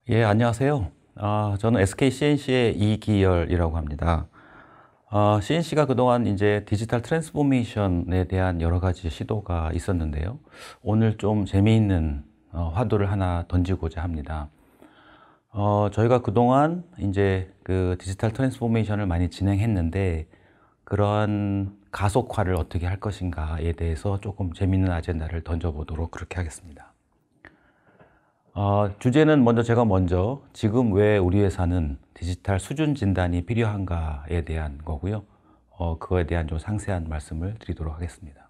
예, 안녕하세요. 저는 SK CNC의 이기열이라고 합니다. CNC가 그동안 이제 디지털 트랜스포메이션에 대한 여러 가지 시도가 있었는데요. 오늘 좀 재미있는 화두를 하나 던지고자 합니다. 저희가 그동안 이제 그 디지털 트랜스포메이션을 많이 진행했는데 그러한 가속화를 어떻게 할 것인가에 대해서 조금 재미있는 아젠다를 던져보도록 그렇게 하겠습니다. 주제는 먼저 지금 왜 우리 회사는 디지털 수준 진단이 필요한가에 대한 거고요. 그거에 대한 좀 상세한 말씀을 드리도록 하겠습니다.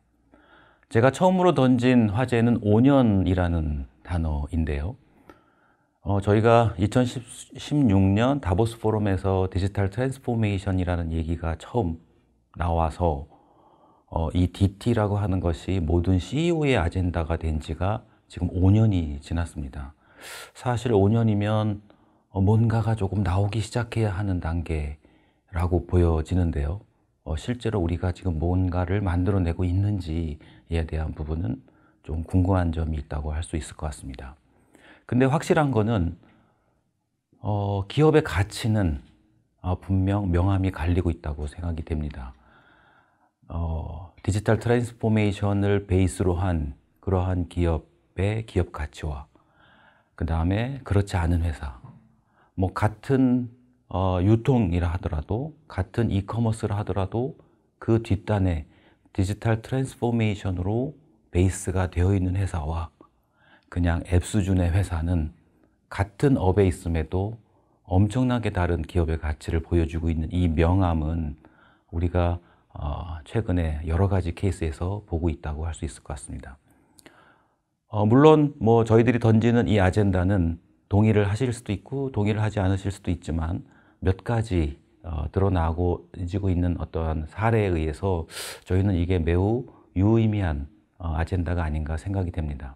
제가 처음으로 던진 화제는 5년이라는 단어인데요. 저희가 2016년 다보스 포럼에서 디지털 트랜스포메이션이라는 얘기가 처음 나와서 이 DT라고 하는 것이 모든 CEO의 아젠다가 된 지가 지금 5년이 지났습니다. 사실 5년이면 뭔가가 조금 나오기 시작해야 하는 단계라고 보여지는데요. 실제로 우리가 지금 뭔가를 만들어내고 있는지에 대한 부분은 좀 궁금한 점이 있다고 할 수 있을 것 같습니다. 근데 확실한 거는 기업의 가치는 분명 명암이 갈리고 있다고 생각이 됩니다. 디지털 트랜스포메이션을 베이스로 한 그러한 기업의 기업 가치와 그 다음에 그렇지 않은 회사, 뭐 같은 유통이라 하더라도 같은 이커머스라 하더라도 그 뒷단에 디지털 트랜스포메이션으로 베이스가 되어 있는 회사와 그냥 앱 수준의 회사는 같은 업에 있음에도 엄청나게 다른 기업의 가치를 보여주고 있는 이 명암은 우리가 최근에 여러 가지 케이스에서 보고 있다고 할 수 있을 것 같습니다. 물론 뭐 저희들이 던지는 이 아젠다는 동의를 하실 수도 있고 동의를 하지 않으실 수도 있지만 몇 가지 드러나고 있는 어떠한 사례에 의해서 저희는 이게 매우 유의미한 아젠다가 아닌가 생각이 됩니다.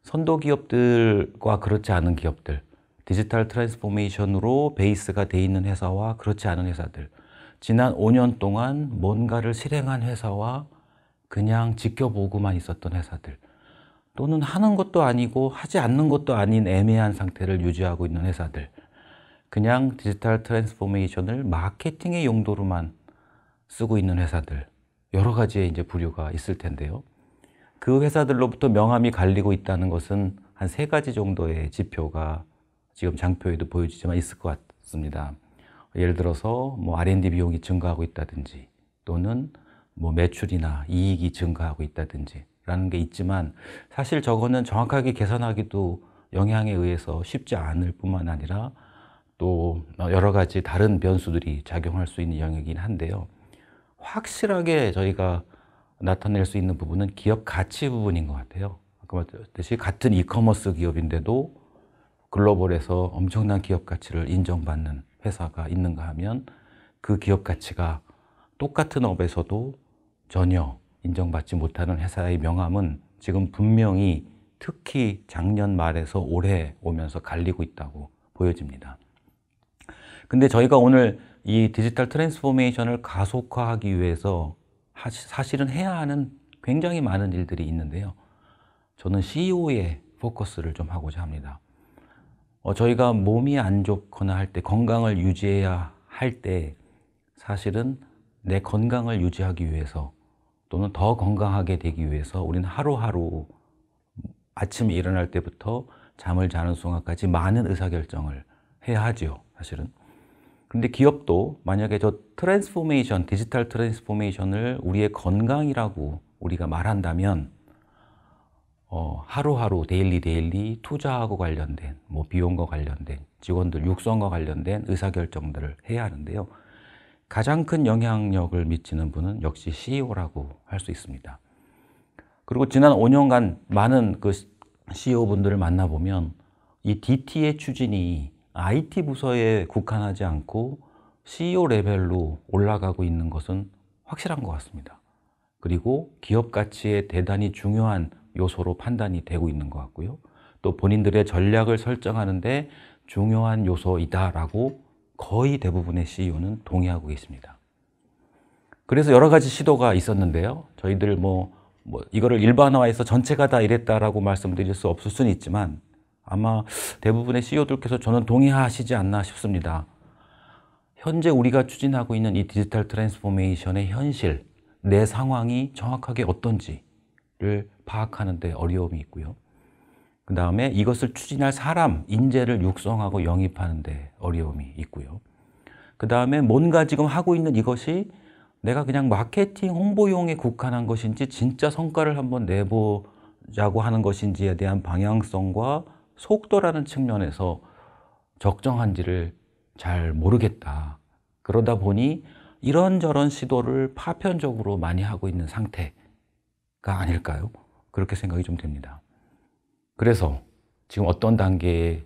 선도 기업들과 그렇지 않은 기업들, 디지털 트랜스포메이션으로 베이스가 돼 있는 회사와 그렇지 않은 회사들, 지난 5년 동안 뭔가를 실행한 회사와 그냥 지켜보고만 있었던 회사들, 또는 하는 것도 아니고 하지 않는 것도 아닌 애매한 상태를 유지하고 있는 회사들, 그냥 디지털 트랜스포메이션을 마케팅의 용도로만 쓰고 있는 회사들, 여러 가지의 이제 부류가 있을 텐데요. 그 회사들로부터 명암이 갈리고 있다는 것은 한 3가지 정도의 지표가 지금 장표에도 보여지지만 있을 것 같습니다. 예를 들어서 뭐 R&D 비용이 증가하고 있다든지 또는 뭐 매출이나 이익이 증가하고 있다든지 라는 게 있지만 사실 저거는 정확하게 계산하기도 영향에 의해서 쉽지 않을 뿐만 아니라 또 여러 가지 다른 변수들이 작용할 수 있는 영역이긴 한데요. 확실하게 저희가 나타낼 수 있는 부분은 기업 가치 부분인 것 같아요. 아까 말했듯이 같은 이커머스 기업인데도 글로벌에서 엄청난 기업 가치를 인정받는 회사가 있는가 하면 그 기업 가치가 똑같은 업에서도 전혀 인정받지 못하는 회사의 명암은 지금 분명히 특히 작년 말에서 올해 오면서 갈리고 있다고 보여집니다. 근데 저희가 오늘 이 디지털 트랜스포메이션을 가속화하기 위해서 사실은 해야 하는 굉장히 많은 일들이 있는데요. 저는 CEO의 포커스를 좀 하고자 합니다. 저희가 몸이 안 좋거나 할 때, 건강을 유지해야 할 때 사실은 내 건강을 유지하기 위해서 또는 더 건강하게 되기 위해서 우리는 하루하루 아침에 일어날 때부터 잠을 자는 순간까지 많은 의사결정을 해야 하죠, 사실은. 근데 기업도 만약에 저 트랜스포메이션, 디지털 트랜스포메이션을 우리의 건강이라고 우리가 말한다면 하루하루 데일리 투자하고 관련된 뭐 비용과 관련된 직원들 육성과 관련된 의사결정들을 해야 하는데요. 가장 큰 영향력을 미치는 분은 역시 CEO라고 할 수 있습니다. 그리고 지난 5년간 많은 그 CEO분들을 만나보면 이 DT의 추진이 IT 부서에 국한하지 않고 CEO 레벨로 올라가고 있는 것은 확실한 것 같습니다. 그리고 기업 가치에 대단히 중요한 요소로 판단이 되고 있는 것 같고요. 또 본인들의 전략을 설정하는데 중요한 요소이다라고 거의 대부분의 CEO는 동의하고 계십니다. 그래서 여러 가지 시도가 있었는데요. 저희들 이거를 일반화해서 전체가 다 이랬다라고 말씀드릴 수 없을 수는 있지만 아마 대부분의 CEO들께서 저는 동의하시지 않나 싶습니다. 현재 우리가 추진하고 있는 이 디지털 트랜스포메이션의 현실, 내 상황이 정확하게 어떤지를 파악하는 데 어려움이 있고요. 그 다음에 이것을 추진할 사람, 인재를 육성하고 영입하는 데 어려움이 있고요. 그 다음에 뭔가 지금 하고 있는 이것이 내가 그냥 마케팅 홍보용에 국한한 것인지 진짜 성과를 한번 내보자고 하는 것인지에 대한 방향성과 속도라는 측면에서 적정한지를 잘 모르겠다. 그러다 보니 이런저런 시도를 파편적으로 많이 하고 있는 상태가 아닐까요? 그렇게 생각이 좀 됩니다. 그래서 지금 어떤 단계에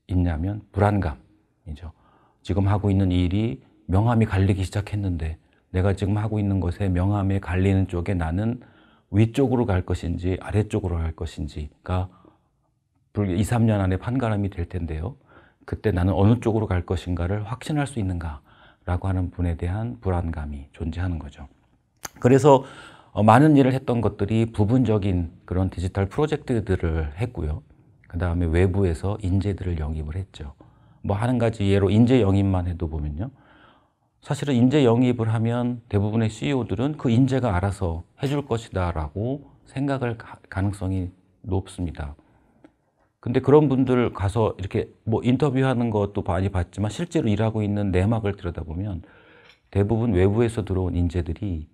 있냐면 불안감이죠. 지금 하고 있는 일이 명암이 갈리기 시작했는데 내가 지금 하고 있는 것에 명암에 갈리는 쪽에 나는 위쪽으로 갈 것인지 아래쪽으로 갈 것인지가 2, 3년 안에 판가름이 될 텐데요. 그때 나는 어느 쪽으로 갈 것인가를 확신할 수 있는가라고 하는 분에 대한 불안감이 존재하는 거죠. 그래서 많은 일을 했던 것들이 부분적인 그런 디지털 프로젝트들을 했고요. 그 다음에 외부에서 인재들을 영입을 했죠. 뭐 한 가지 예로 인재 영입만 해도 보면요. 사실은 인재 영입을 하면 대부분의 CEO들은 그 인재가 알아서 해줄 것이다 라고 생각할 가능성이 높습니다. 근데 그런 분들 가서 이렇게 뭐 인터뷰하는 것도 많이 봤지만 실제로 일하고 있는 내막을 들여다보면 대부분 외부에서 들어온 인재들이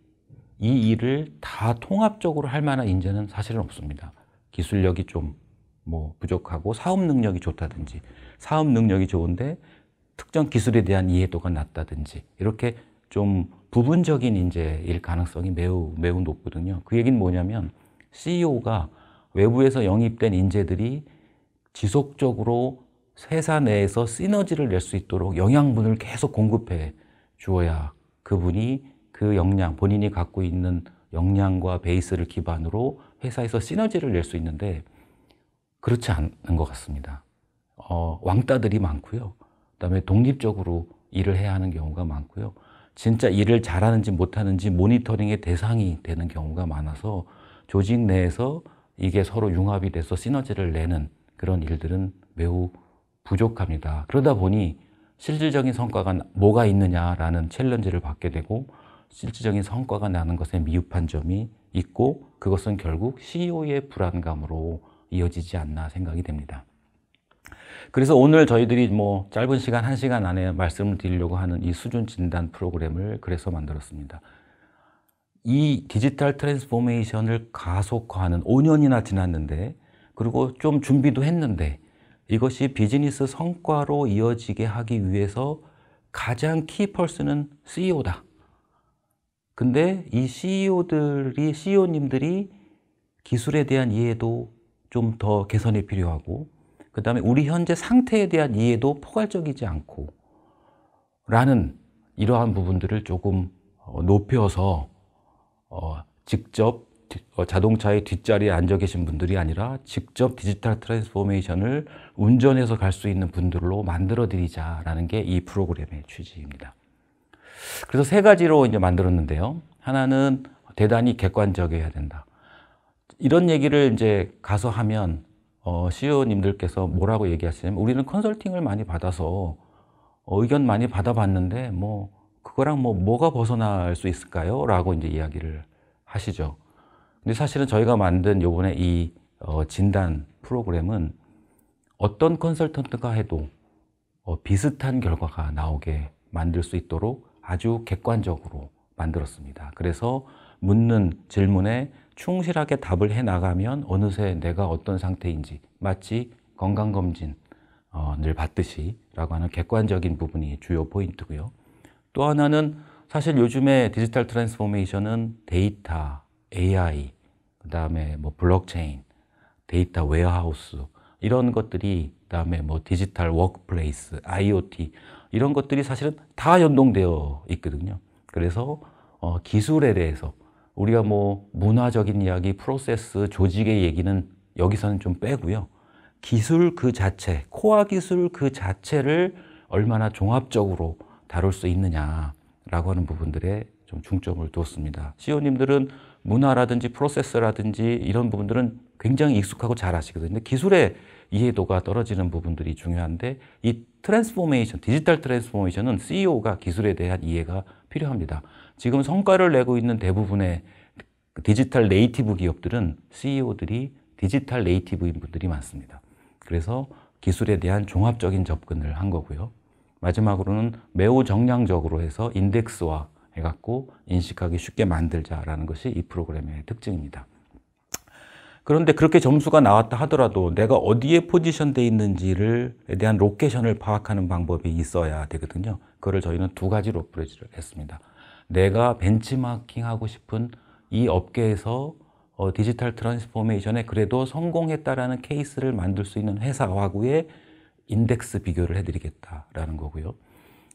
이 일을 다 통합적으로 할 만한 인재는 사실은 없습니다. 기술력이 좀 뭐 부족하고 사업 능력이 좋다든지 사업 능력이 좋은데 특정 기술에 대한 이해도가 낮다든지 이렇게 좀 부분적인 인재일 가능성이 매우 높거든요. 그 얘기는 뭐냐면 CEO가 외부에서 영입된 인재들이 지속적으로 회사 내에서 시너지를 낼 수 있도록 영양분을 계속 공급해 주어야 그분이 그 역량, 본인이 갖고 있는 역량과 베이스를 기반으로 회사에서 시너지를 낼 수 있는데 그렇지 않은 것 같습니다. 왕따들이 많고요. 그다음에 독립적으로 일을 해야 하는 경우가 많고요. 진짜 일을 잘하는지 못하는지 모니터링의 대상이 되는 경우가 많아서 조직 내에서 이게 서로 융합이 돼서 시너지를 내는 그런 일들은 매우 부족합니다. 그러다 보니 실질적인 성과가 뭐가 있느냐라는 챌린지를 받게 되고 실질적인 성과가 나는 것에 미흡한 점이 있고 그것은 결국 CEO의 불안감으로 이어지지 않나 생각이 됩니다. 그래서 오늘 저희들이 뭐 짧은 시간, 1시간 안에 말씀을 드리려고 하는 이 수준 진단 프로그램을 그래서 만들었습니다. 이 디지털 트랜스포메이션을 가속화하는 5년이나 지났는데 그리고 좀 준비도 했는데 이것이 비즈니스 성과로 이어지게 하기 위해서 가장 키퍼슨은 CEO다. 근데 이 CEO님들이 기술에 대한 이해도 좀 더 개선이 필요하고 그 다음에 우리 현재 상태에 대한 이해도 포괄적이지 않고 라는 이러한 부분들을 조금 높여서 직접 자동차의 뒷자리에 앉아 계신 분들이 아니라 직접 디지털 트랜스포메이션을 운전해서 갈 수 있는 분들로 만들어 드리자라는 게 이 프로그램의 취지입니다. 그래서 3가지로 이제 만들었는데요. 하나는 대단히 객관적이어야 된다. 이런 얘기를 이제 가서 하면 CEO님들께서 뭐라고 얘기하시냐면 우리는 컨설팅을 많이 받아서 의견 많이 받아봤는데 뭐 그거랑 뭐가 벗어날 수 있을까요? 라고 이제 이야기를 하시죠. 근데 사실은 저희가 만든 요번에 이 진단 프로그램은 어떤 컨설턴트가 해도 비슷한 결과가 나오게 만들 수 있도록 아주 객관적으로 만들었습니다. 그래서 묻는 질문에 충실하게 답을 해 나가면 어느새 내가 어떤 상태인지 마치 건강검진을 받듯이 라고 하는 객관적인 부분이 주요 포인트고요. 또 하나는 사실 요즘에 디지털 트랜스포메이션은 데이터, AI, 그 다음에 뭐 블록체인, 데이터 웨어하우스 이런 것들이 그다음에 뭐 디지털 워크플레이스, IoT 이런 것들이 사실은 다 연동되어 있거든요. 그래서 기술에 대해서 우리가 뭐 문화적인 이야기, 프로세스, 조직의 얘기는 여기서는 좀 빼고요. 기술 그 자체, 코어 기술 그 자체를 얼마나 종합적으로 다룰 수 있느냐라고 하는 부분들에 좀 중점을 두었습니다. CEO님들은 문화라든지 프로세스라든지 이런 부분들은 굉장히 익숙하고 잘 아시거든요. 근데 기술의 이해도가 떨어지는 부분들이 중요한데 이 트랜스포메이션, 디지털 트랜스포메이션은 CEO가 기술에 대한 이해가 필요합니다. 지금 성과를 내고 있는 대부분의 디지털 네이티브 기업들은 CEO들이 디지털 네이티브인 분들이 많습니다. 그래서 기술에 대한 종합적인 접근을 한 거고요. 마지막으로는 매우 정량적으로 해서 인덱스화 해갖고 인식하기 쉽게 만들자라는 것이 이 프로그램의 특징입니다. 그런데 그렇게 점수가 나왔다 하더라도 내가 어디에 포지션되어 있는지에 대한 로케이션을 파악하는 방법이 있어야 되거든요. 그걸 저희는 두 가지로 어프로치를 했습니다. 내가 벤치마킹하고 싶은 이 업계에서 디지털 트랜스포메이션에 그래도 성공했다라는 케이스를 만들 수 있는 회사하고의 인덱스 비교를 해드리겠다라는 거고요.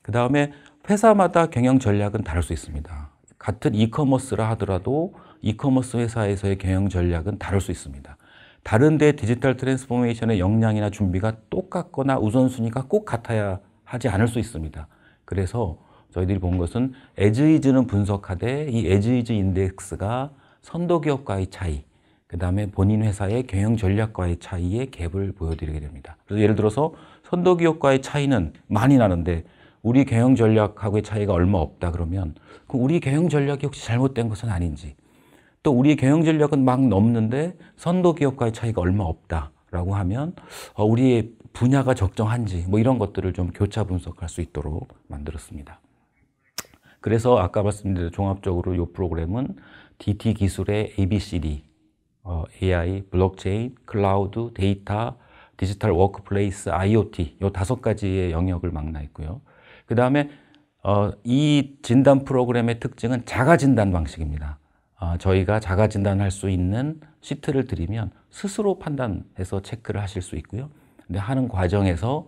그 다음에 회사마다 경영 전략은 다를 수 있습니다. 같은 이커머스라 하더라도 이커머스 회사에서의 경영 전략은 다를 수 있습니다. 다른데 디지털 트랜스포메이션의 역량이나 준비가 똑같거나 우선순위가 꼭 같아야 하지 않을 수 있습니다. 그래서 저희들이 본 것은 에즈이즈는 분석하되 이 에즈이즈 인덱스가 선도기업과의 차이, 그 다음에 본인 회사의 경영 전략과의 차이의 갭을 보여드리게 됩니다. 그래서 예를 들어서 선도기업과의 차이는 많이 나는데 우리 경영 전략하고의 차이가 얼마 없다 그러면 우리 경영 전략이 혹시 잘못된 것은 아닌지, 또 우리 경영 전략은 막 넘는데 선도기업과의 차이가 얼마 없다라고 하면 우리의 분야가 적정한지 뭐 이런 것들을 좀 교차 분석할 수 있도록 만들었습니다. 그래서 아까 말씀드린 종합적으로 이 프로그램은 DT 기술의 ABCD, AI, 블록체인, 클라우드, 데이터, 디지털 워크플레이스, IoT 이 5가지의 영역을 망라했고요. 그 다음에 이 진단 프로그램의 특징은 자가 진단 방식입니다. 저희가 자가 진단할 수 있는 시트를 드리면 스스로 판단해서 체크를 하실 수 있고요. 근데 하는 과정에서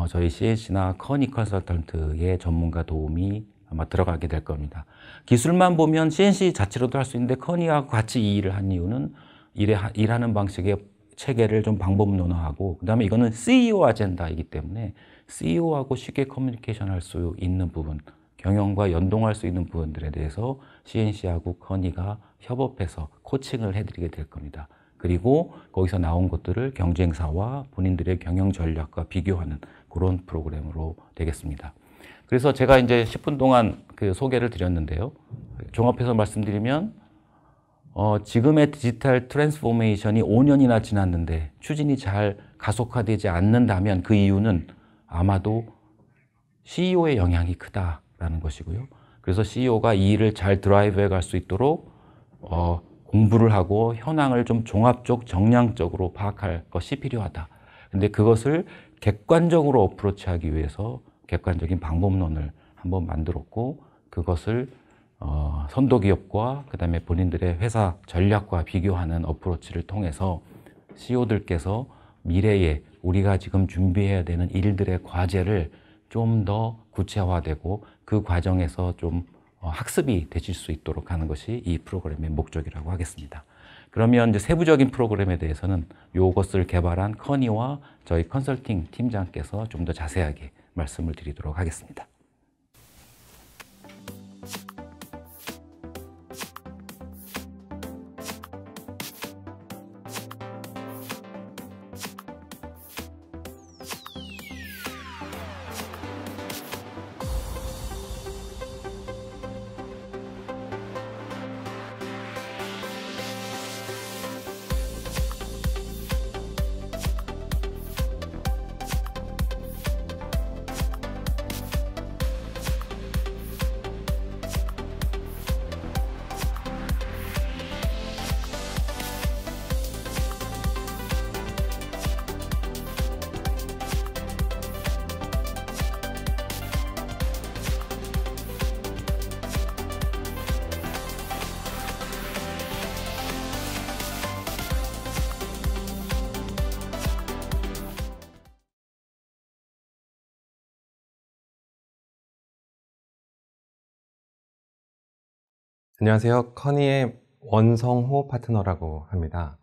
저희 CNC나 커니 컨설턴트의 전문가 도움이 아마 들어가게 될 겁니다. 기술만 보면 CNC 자체로도 할 수 있는데 커니하고 같이 이 일을 한 이유는 일하는 방식의 체계를 좀 방법론화하고, 그 다음에 이거는 CEO 아젠다이기 때문에 CEO하고 쉽게 커뮤니케이션 할 수 있는 부분, 경영과 연동할 수 있는 부분들에 대해서 CNC하고 커니가 협업해서 코칭을 해드리게 될 겁니다. 그리고 거기서 나온 것들을 경쟁사와 본인들의 경영 전략과 비교하는 그런 프로그램으로 되겠습니다. 그래서 제가 이제 10분 동안 그 소개를 드렸는데요. 종합해서 말씀드리면 지금의 디지털 트랜스포메이션이 5년이나 지났는데 추진이 잘 가속화되지 않는다면 그 이유는 아마도 CEO의 영향이 크다라는 것이고요. 그래서 CEO가 이 일을 잘 드라이브해 갈 수 있도록 공부를 하고 현황을 좀 종합적, 정량적으로 파악할 것이 필요하다. 근데 그것을 객관적으로 어프로치하기 위해서 객관적인 방법론을 한번 만들었고, 그것을 선도기업과 그 다음에 본인들의 회사 전략과 비교하는 어프로치를 통해서 CEO들께서 미래에 우리가 지금 준비해야 되는 일들의 과제를 좀 더 구체화되고 그 과정에서 좀 학습이 되실 수 있도록 하는 것이 이 프로그램의 목적이라고 하겠습니다. 그러면 이제 세부적인 프로그램에 대해서는 이것을 개발한 커니와 저희 컨설팅 팀장께서 좀 더 자세하게 말씀을 드리도록 하겠습니다. 안녕하세요. 커니의 원성호 파트너라고 합니다.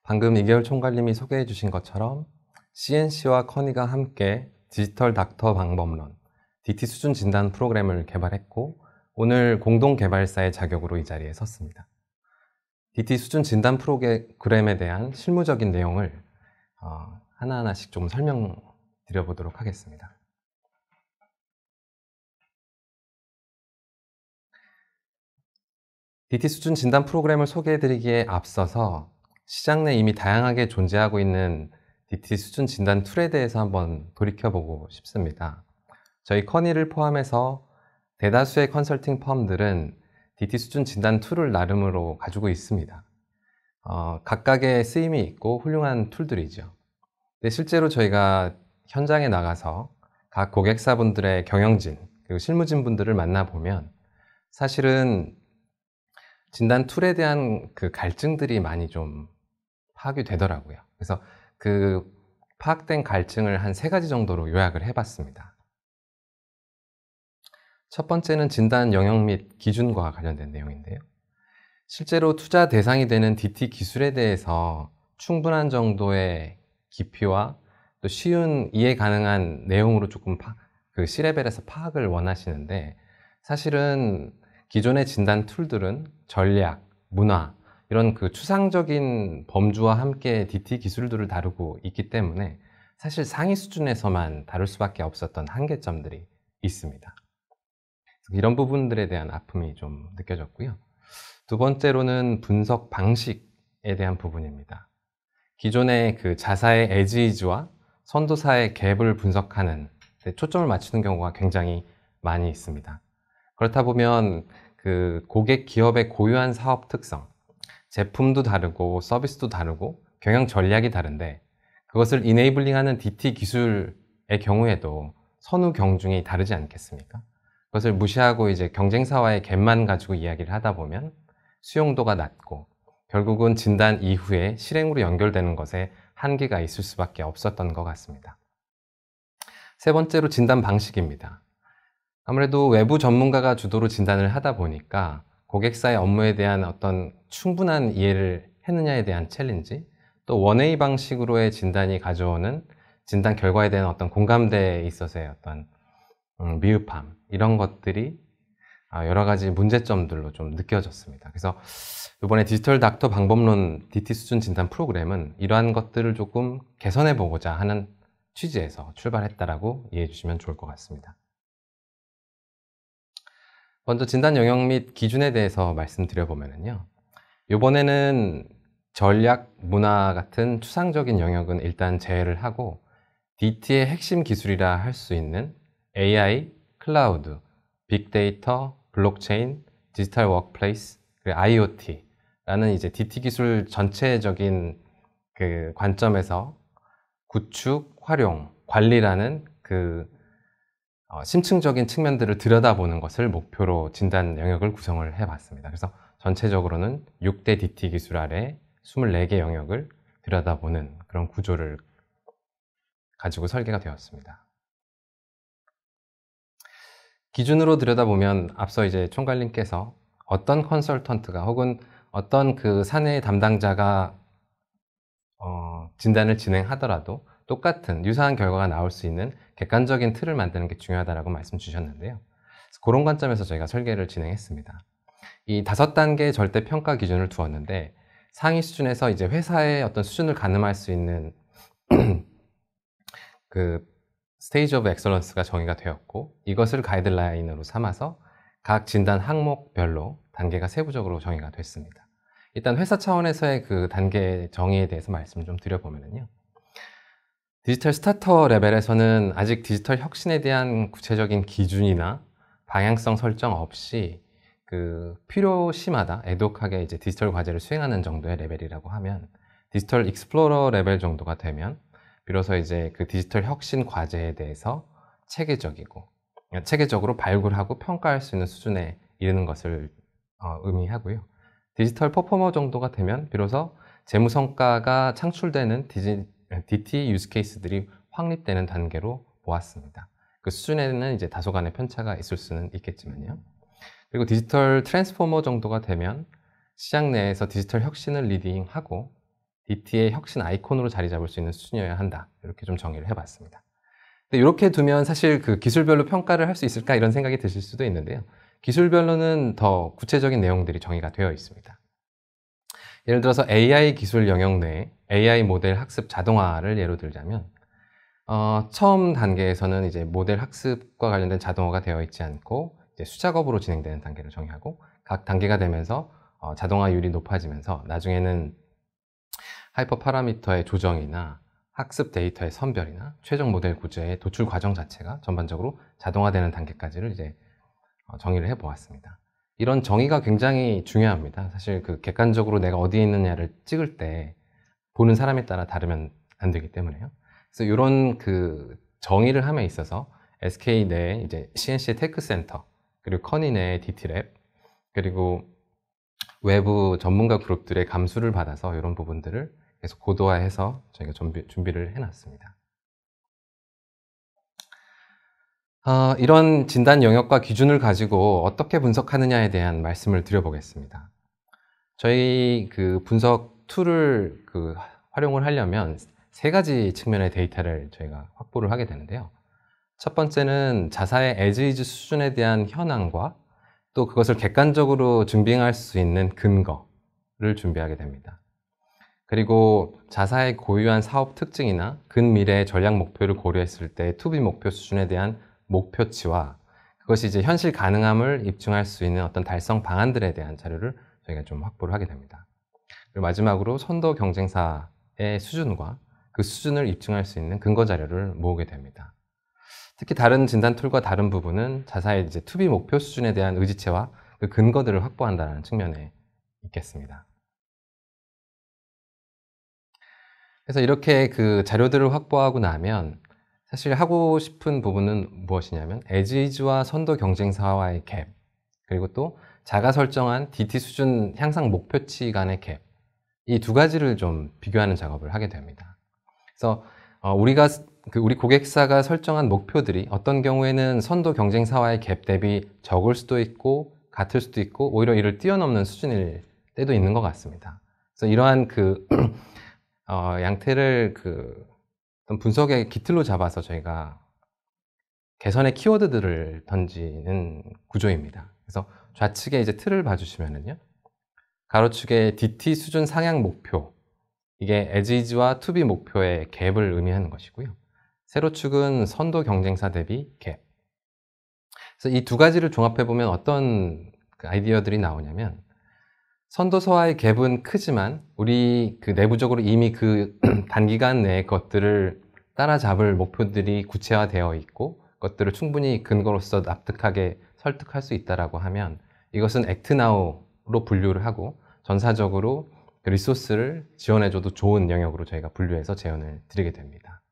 방금 2개월 총괄님이 소개해 주신 것처럼 CNC와 커니가 함께 디지털 닥터 방법론, DT 수준 진단 프로그램을 개발했고 오늘 공동 개발사의 자격으로 이 자리에 섰습니다. DT 수준 진단 프로그램에 대한 실무적인 내용을 하나하나씩 좀 설명드려 보도록 하겠습니다. DT 수준 진단 프로그램을 소개해드리기에 앞서서 시장 내 이미 다양하게 존재하고 있는 DT 수준 진단 툴에 대해서 한번 돌이켜보고 싶습니다. 저희 커니를 포함해서 대다수의 컨설팅 펌들은 DT 수준 진단 툴을 나름으로 가지고 있습니다. 각각의 쓰임이 있고 훌륭한 툴들이죠. 근데 실제로 저희가 현장에 나가서 각 고객사분들의 경영진 그리고 실무진 분들을 만나보면 사실은 진단 툴에 대한 그 갈증들이 많이 좀 파악이 되더라고요. 그래서 그 파악된 갈증을 한 3가지 정도로 요약을 해봤습니다. 첫 번째는 진단 영역 및 기준과 관련된 내용인데요. 실제로 투자 대상이 되는 DT 기술에 대해서 충분한 정도의 깊이와 또 쉬운 이해 가능한 내용으로 조금 그 C레벨에서 파악을 원하시는데, 사실은 기존의 진단 툴들은 전략, 문화 이런 그 추상적인 범주와 함께 DT 기술들을 다루고 있기 때문에 사실 상위 수준에서만 다룰 수밖에 없었던 한계점들이 있습니다. 이런 부분들에 대한 아픔이 좀 느껴졌고요. 두 번째로는 분석 방식에 대한 부분입니다. 기존의 그 자사의 에지이즈와 선도사의 갭을 분석하는 데 초점을 맞추는 경우가 굉장히 많이 있습니다. 그렇다 보면 그 고객 기업의 고유한 사업 특성, 제품도 다르고 서비스도 다르고 경영 전략이 다른데 그것을 이네이블링하는 DT 기술의 경우에도 선후 경중이 다르지 않겠습니까? 그것을 무시하고 이제 경쟁사와의 갭만 가지고 이야기를 하다 보면 수용도가 낮고 결국은 진단 이후에 실행으로 연결되는 것에 한계가 있을 수밖에 없었던 것 같습니다. 세 번째로 진단 방식입니다. 아무래도 외부 전문가가 주도로 진단을 하다 보니까 고객사의 업무에 대한 어떤 충분한 이해를 했느냐에 대한 챌린지, 또 원A 방식으로의 진단이 가져오는 진단 결과에 대한 어떤 공감대에 있어서의 어떤 미흡함, 이런 것들이 여러 가지 문제점들로 좀 느껴졌습니다. 그래서 이번에 디지털 닥터 방법론 DT 수준 진단 프로그램은 이러한 것들을 조금 개선해 보고자 하는 취지에서 출발했다라고 이해해 주시면 좋을 것 같습니다. 먼저 진단 영역 및 기준에 대해서 말씀드려 보면요. 이번에는 전략, 문화 같은 추상적인 영역은 일단 제외를 하고 DT의 핵심 기술이라 할 수 있는 AI, 클라우드, 빅데이터, 블록체인, 디지털 워크플레이스, 그리고 IoT라는 이제 DT 기술 전체적인 그 관점에서 구축, 활용, 관리라는 그 심층적인 측면들을 들여다보는 것을 목표로 진단 영역을 구성을 해봤습니다. 그래서 전체적으로는 6대 DT 기술 아래 24개 영역을 들여다보는 그런 구조를 가지고 설계가 되었습니다. 기준으로 들여다보면 앞서 이제 총괄님께서 어떤 컨설턴트가 혹은 어떤 그 사내의 담당자가 진단을 진행하더라도 똑같은 유사한 결과가 나올 수 있는 객관적인 틀을 만드는 게 중요하다고 말씀 주셨는데요. 그런 관점에서 저희가 설계를 진행했습니다. 이 5단계의 절대 평가 기준을 두었는데 상위 수준에서 이제 회사의 어떤 수준을 가늠할 수 있는 그 스테이지 오브 엑설런스가 정의가 되었고, 이것을 가이드라인으로 삼아서 각 진단 항목별로 단계가 세부적으로 정의가 됐습니다. 일단 회사 차원에서의 그 단계 정의에 대해서 말씀을 좀 드려보면요. 디지털 스타터 레벨에서는 아직 디지털 혁신에 대한 구체적인 기준이나 방향성 설정 없이 그 필요시마다 애독하게 이제 디지털 과제를 수행하는 정도의 레벨이라고 하면, 디지털 익스플로러 레벨 정도가 되면 비로소 이제 그 디지털 혁신 과제에 대해서 체계적으로 발굴하고 평가할 수 있는 수준에 이르는 것을 의미하고요. 디지털 퍼포머 정도가 되면 비로소 재무 성과가 창출되는 DT 유즈 케이스들이 확립되는 단계로 보았습니다. 그 수준에는 이제 다소간의 편차가 있을 수는 있겠지만요. 그리고 디지털 트랜스포머 정도가 되면 시장 내에서 디지털 혁신을 리딩하고 DT의 혁신 아이콘으로 자리 잡을 수 있는 수준이어야 한다. 이렇게 좀 정의를 해봤습니다. 근데 이렇게 두면 사실 그 기술별로 평가를 할 수 있을까 이런 생각이 드실 수도 있는데요. 기술별로는 더 구체적인 내용들이 정의가 되어 있습니다. 예를 들어서 AI 기술 영역 내에 AI 모델 학습 자동화를 예로 들자면 처음 단계에서는 이제 모델 학습과 관련된 자동화가 되어 있지 않고 이제 수작업으로 진행되는 단계를 정의하고 각 단계가 되면서 자동화율이 높아지면서 나중에는 하이퍼 파라미터의 조정이나 학습 데이터의 선별이나 최종 모델 구조의 도출 과정 자체가 전반적으로 자동화되는 단계까지를 이제 정의를 해보았습니다. 이런 정의가 굉장히 중요합니다. 사실 그 객관적으로 내가 어디에 있느냐를 찍을 때 보는 사람에 따라 다르면 안 되기 때문에요. 그래서 이런 그 정의를 함에 있어서 SK 내에 이제 CNC의 테크센터, 그리고 커니 내의 DT랩, 그리고 외부 전문가 그룹들의 감수를 받아서 이런 부분들을 계속 고도화해서 저희가 준비를 해놨습니다. 이런 진단 영역과 기준을 가지고 어떻게 분석하느냐에 대한 말씀을 드려보겠습니다. 저희 그 분석 툴을 활용을 하려면 세 가지 측면의 데이터를 저희가 확보를 하게 되는데요. 첫 번째는 자사의 as-is 수준에 대한 현황과 또 그것을 객관적으로 증빙할 수 있는 근거를 준비하게 됩니다. 그리고 자사의 고유한 사업 특징이나 근미래의 전략 목표를 고려했을 때 투비 목표 수준에 대한 목표치와 그것이 이제 현실 가능함을 입증할 수 있는 어떤 달성 방안들에 대한 자료를 저희가 좀 확보를 하게 됩니다. 그리고 마지막으로 선도 경쟁사의 수준과 그 수준을 입증할 수 있는 근거 자료를 모으게 됩니다. 특히 다른 진단 툴과 다른 부분은 자사의 이제 투비 목표 수준에 대한 의지체와 그 근거들을 확보한다는 측면에 있겠습니다. 그래서 이렇게 그 자료들을 확보하고 나면 사실 하고 싶은 부분은 무엇이냐면 as-is와 선도 경쟁사와의 갭, 그리고 또 자가 설정한 DT 수준 향상 목표치 간의 갭, 이 두 가지를 좀 비교하는 작업을 하게 됩니다. 그래서 우리 고객사가 설정한 목표들이 어떤 경우에는 선도 경쟁사와의 갭 대비 적을 수도 있고 같을 수도 있고 오히려 이를 뛰어넘는 수준일 때도 있는 것 같습니다. 그래서 이러한 양태를 어떤 분석의 기틀로 잡아서 저희가 개선의 키워드들을 던지는 구조입니다. 그래서 좌측에 이제 틀을 봐주시면은요, 가로축에 DT 수준 상향 목표, 이게 as-is와 to be 목표의 갭을 의미하는 것이고요. 세로축은 선도 경쟁사 대비 갭. 그래서 이 두 가지를 종합해보면 어떤 아이디어들이 나오냐면, 선도사와의 갭은 크지만 우리 내부적으로 이미 그 단기간 내의 것들을 따라잡을 목표들이 구체화되어 있고 것들을 충분히 근거로서 납득하게 설득할 수 있다라고 하면 이것은 액트 나우로 분류를 하고 전사적으로 리소스를 지원해줘도 좋은 영역으로 저희가 분류해서 제언을 드리게 됩니다.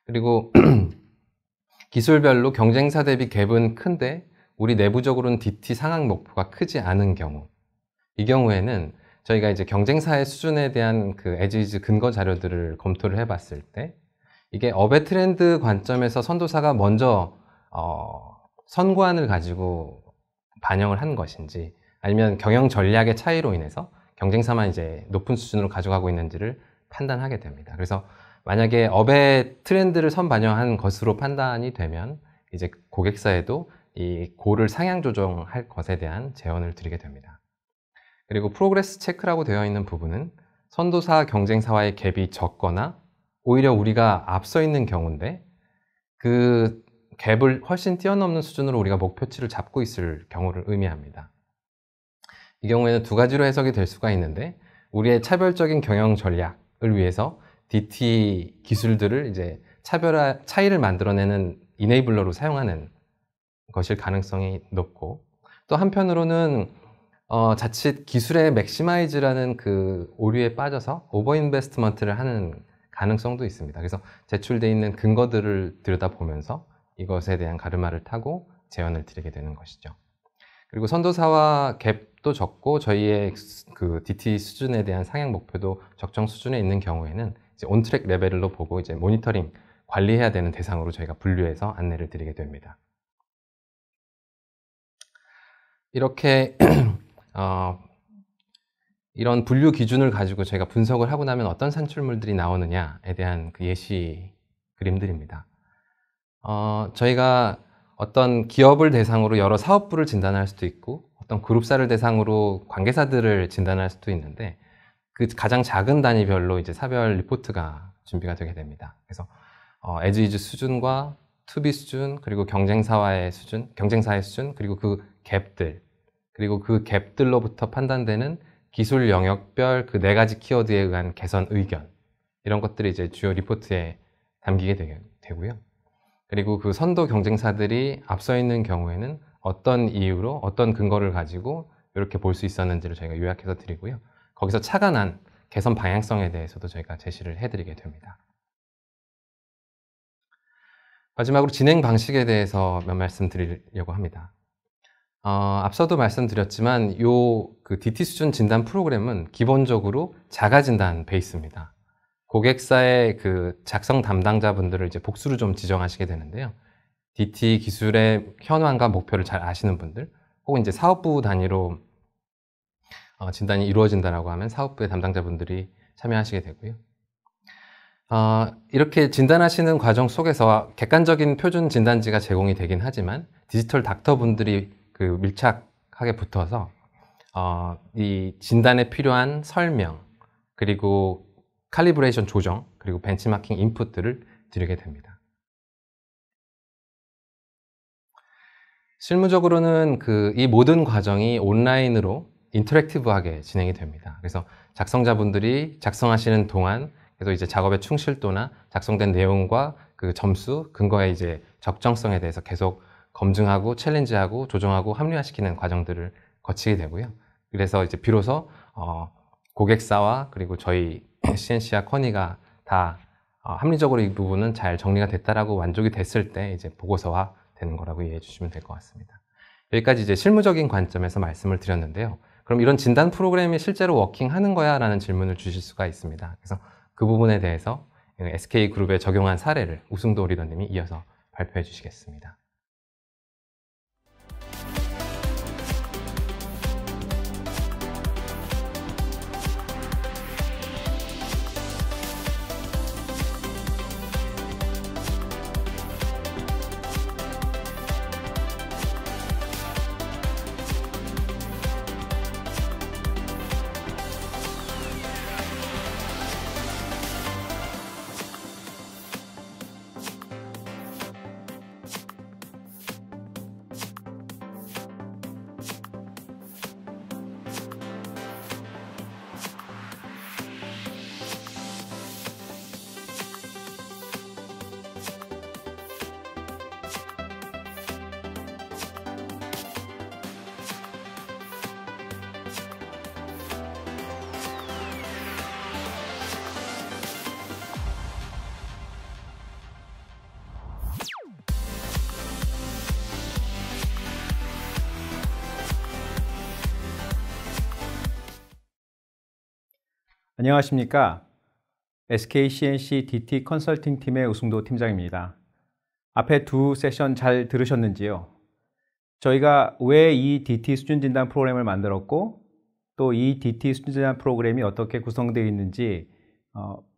그리고 기술별로 경쟁사 대비 갭은 큰데 우리 내부적으로는 DT 상향 목표가 크지 않은 경우, 이 경우에는 저희가 이제 경쟁사의 수준에 대한 as-is 근거 자료들을 검토를 해봤을 때 이게 업의 트렌드 관점에서 선도사가 먼저 선구안을 가지고 반영을 한 것인지 아니면 경영 전략의 차이로 인해서 경쟁사만 이제 높은 수준으로 가져가고 있는지를 판단하게 됩니다. 그래서 만약에 업의 트렌드를 선반영한 것으로 판단이 되면 이제 고객사에도 이 고를 상향 조정할 것에 대한 제언을 드리게 됩니다. 그리고 프로그레스 체크라고 되어 있는 부분은 선도사 경쟁사와의 갭이 적거나 오히려 우리가 앞서 있는 경우인데 그 갭을 훨씬 뛰어넘는 수준으로 우리가 목표치를 잡고 있을 경우를 의미합니다. 이 경우에는 두 가지로 해석이 될 수가 있는데 우리의 차별적인 경영 전략을 위해서 DT 기술들을 이제 차이를 만들어내는 이네이블러로 사용하는 것일 가능성이 높고, 또 한편으로는 자칫 기술의 맥시마이즈라는 오류에 빠져서 오버 인베스트먼트를 하는 가능성도 있습니다. 그래서 제출되어 있는 근거들을 들여다보면서 이것에 대한 가르마를 타고 제언을 드리게 되는 것이죠. 그리고 선도사와 갭도 적고 저희의 DT 수준에 대한 상향 목표도 적정 수준에 있는 경우에는 이제 온트랙 레벨로 보고 이제 모니터링, 관리해야 되는 대상으로 저희가 분류해서 안내를 드리게 됩니다. 이렇게 이런 분류 기준을 가지고 저희가 분석을 하고 나면 어떤 산출물들이 나오느냐에 대한 예시 그림들입니다. 저희가 어떤 기업을 대상으로 여러 사업부를 진단할 수도 있고 어떤 그룹사를 대상으로 관계사들을 진단할 수도 있는데 그 가장 작은 단위별로 이제 사별 리포트가 준비가 되게 됩니다. 그래서 as is 수준과 to be 수준, 그리고 경쟁사의 수준, 그리고 그 갭들, 그리고 그 갭들로부터 판단되는 기술 영역별 그 4가지 키워드에 의한 개선 의견, 이런 것들이 이제 주요 리포트에 담기게 되고요. 그리고 그 선도 경쟁사들이 앞서 있는 경우에는 어떤 이유로, 어떤 근거를 가지고 이렇게 볼 수 있었는지를 저희가 요약해서 드리고요. 거기서 차가 난 개선 방향성에 대해서도 저희가 제시를 해드리게 됩니다. 마지막으로 진행 방식에 대해서 몇 말씀 드리려고 합니다. 앞서도 말씀드렸지만 그 DT 수준 진단 프로그램은 기본적으로 자가 진단 베이스입니다. 고객사의 그 작성 담당자분들을 이제 복수로 좀 지정하시게 되는데요. DT 기술의 현황과 목표를 잘 아시는 분들, 혹은 이제 사업부 단위로 진단이 이루어진다라고 하면 사업부의 담당자분들이 참여하시게 되고요. 이렇게 진단하시는 과정 속에서 객관적인 표준 진단지가 제공이 되긴 하지만 디지털 닥터분들이 그 밀착하게 붙어서 이 진단에 필요한 설명, 그리고 칼리브레이션 조정, 그리고 벤치마킹 인풋들을 드리게 됩니다. 실무적으로는 이 모든 과정이 온라인으로 인터랙티브하게 진행이 됩니다. 그래서 작성자분들이 작성하시는 동안 그래서 이제 작업의 충실도나 작성된 내용과 그 점수, 근거의 이제 적정성에 대해서 계속 검증하고 챌린지하고 조정하고 합리화시키는 과정들을 거치게 되고요. 그래서 이제 비로소 고객사와 그리고 저희 CNC와 커니가 다 합리적으로 이 부분은 잘 정리가 됐다라고 만족이 됐을 때 이제 보고서화 되는 거라고 이해해 주시면 될 것 같습니다. 여기까지 이제 실무적인 관점에서 말씀을 드렸는데요. 그럼 이런 진단 프로그램이 실제로 워킹하는 거야? 라는 질문을 주실 수가 있습니다. 그래서 그 부분에 대해서 SK그룹에 적용한 사례를 우승도 리더님이 이어서 발표해 주시겠습니다. 안녕하십니까. SK CNC DT 컨설팅 팀의 우승도 팀장입니다. 앞에 두 세션 잘 들으셨는지요? 저희가 왜 이 DT 수준 진단 프로그램을 만들었고 또 이 DT 수준 진단 프로그램이 어떻게 구성되어 있는지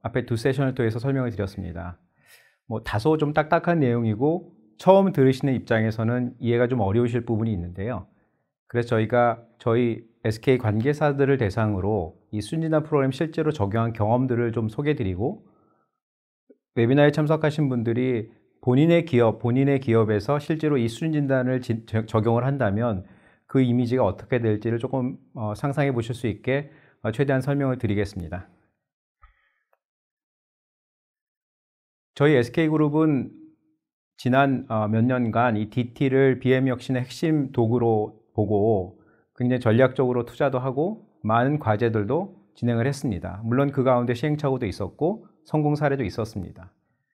앞에 두 세션을 통해서 설명을 드렸습니다. 다소 좀 딱딱한 내용이고 처음 들으시는 입장에서는 이해가 좀 어려우실 부분이 있는데요. 그래서 저희가 저희 SK 관계사들을 대상으로 이 수준 진단 프로그램 실제로 적용한 경험들을 좀 소개해드리고, 웨비나에 참석하신 분들이 본인의 기업에서 실제로 이 수준 진단을 적용을 한다면 그 이미지가 어떻게 될지를 조금 상상해 보실 수 있게 최대한 설명을 드리겠습니다. 저희 SK그룹은 지난 몇 년간 이 DT를 BM 혁신의 핵심 도구로 보고 굉장히 전략적으로 투자도 하고 많은 과제들도 진행을 했습니다. 물론 그 가운데 시행착오도 있었고 성공 사례도 있었습니다.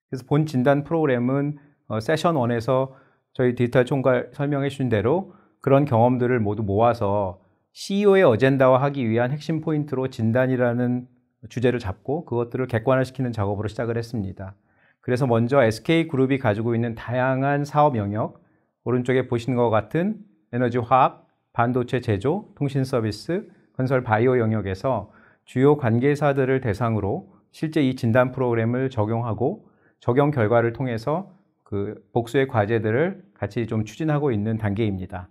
그래서 본 진단 프로그램은 세션 1에서 저희 디지털 총괄 설명해 주신 대로 그런 경험들을 모두 모아서 CEO의 어젠다화하기 위한 핵심 포인트로 진단이라는 주제를 잡고 그것들을 객관화시키는 작업으로 시작을 했습니다. 그래서 먼저 SK그룹이 가지고 있는 다양한 사업 영역, 오른쪽에 보시는 것 같은 에너지 화학, 반도체 제조, 통신 서비스, 건설 바이오 영역에서 주요 관계사들을 대상으로 실제 이 진단 프로그램을 적용하고 적용 결과를 통해서 그 복수의 과제들을 같이 좀 추진하고 있는 단계입니다.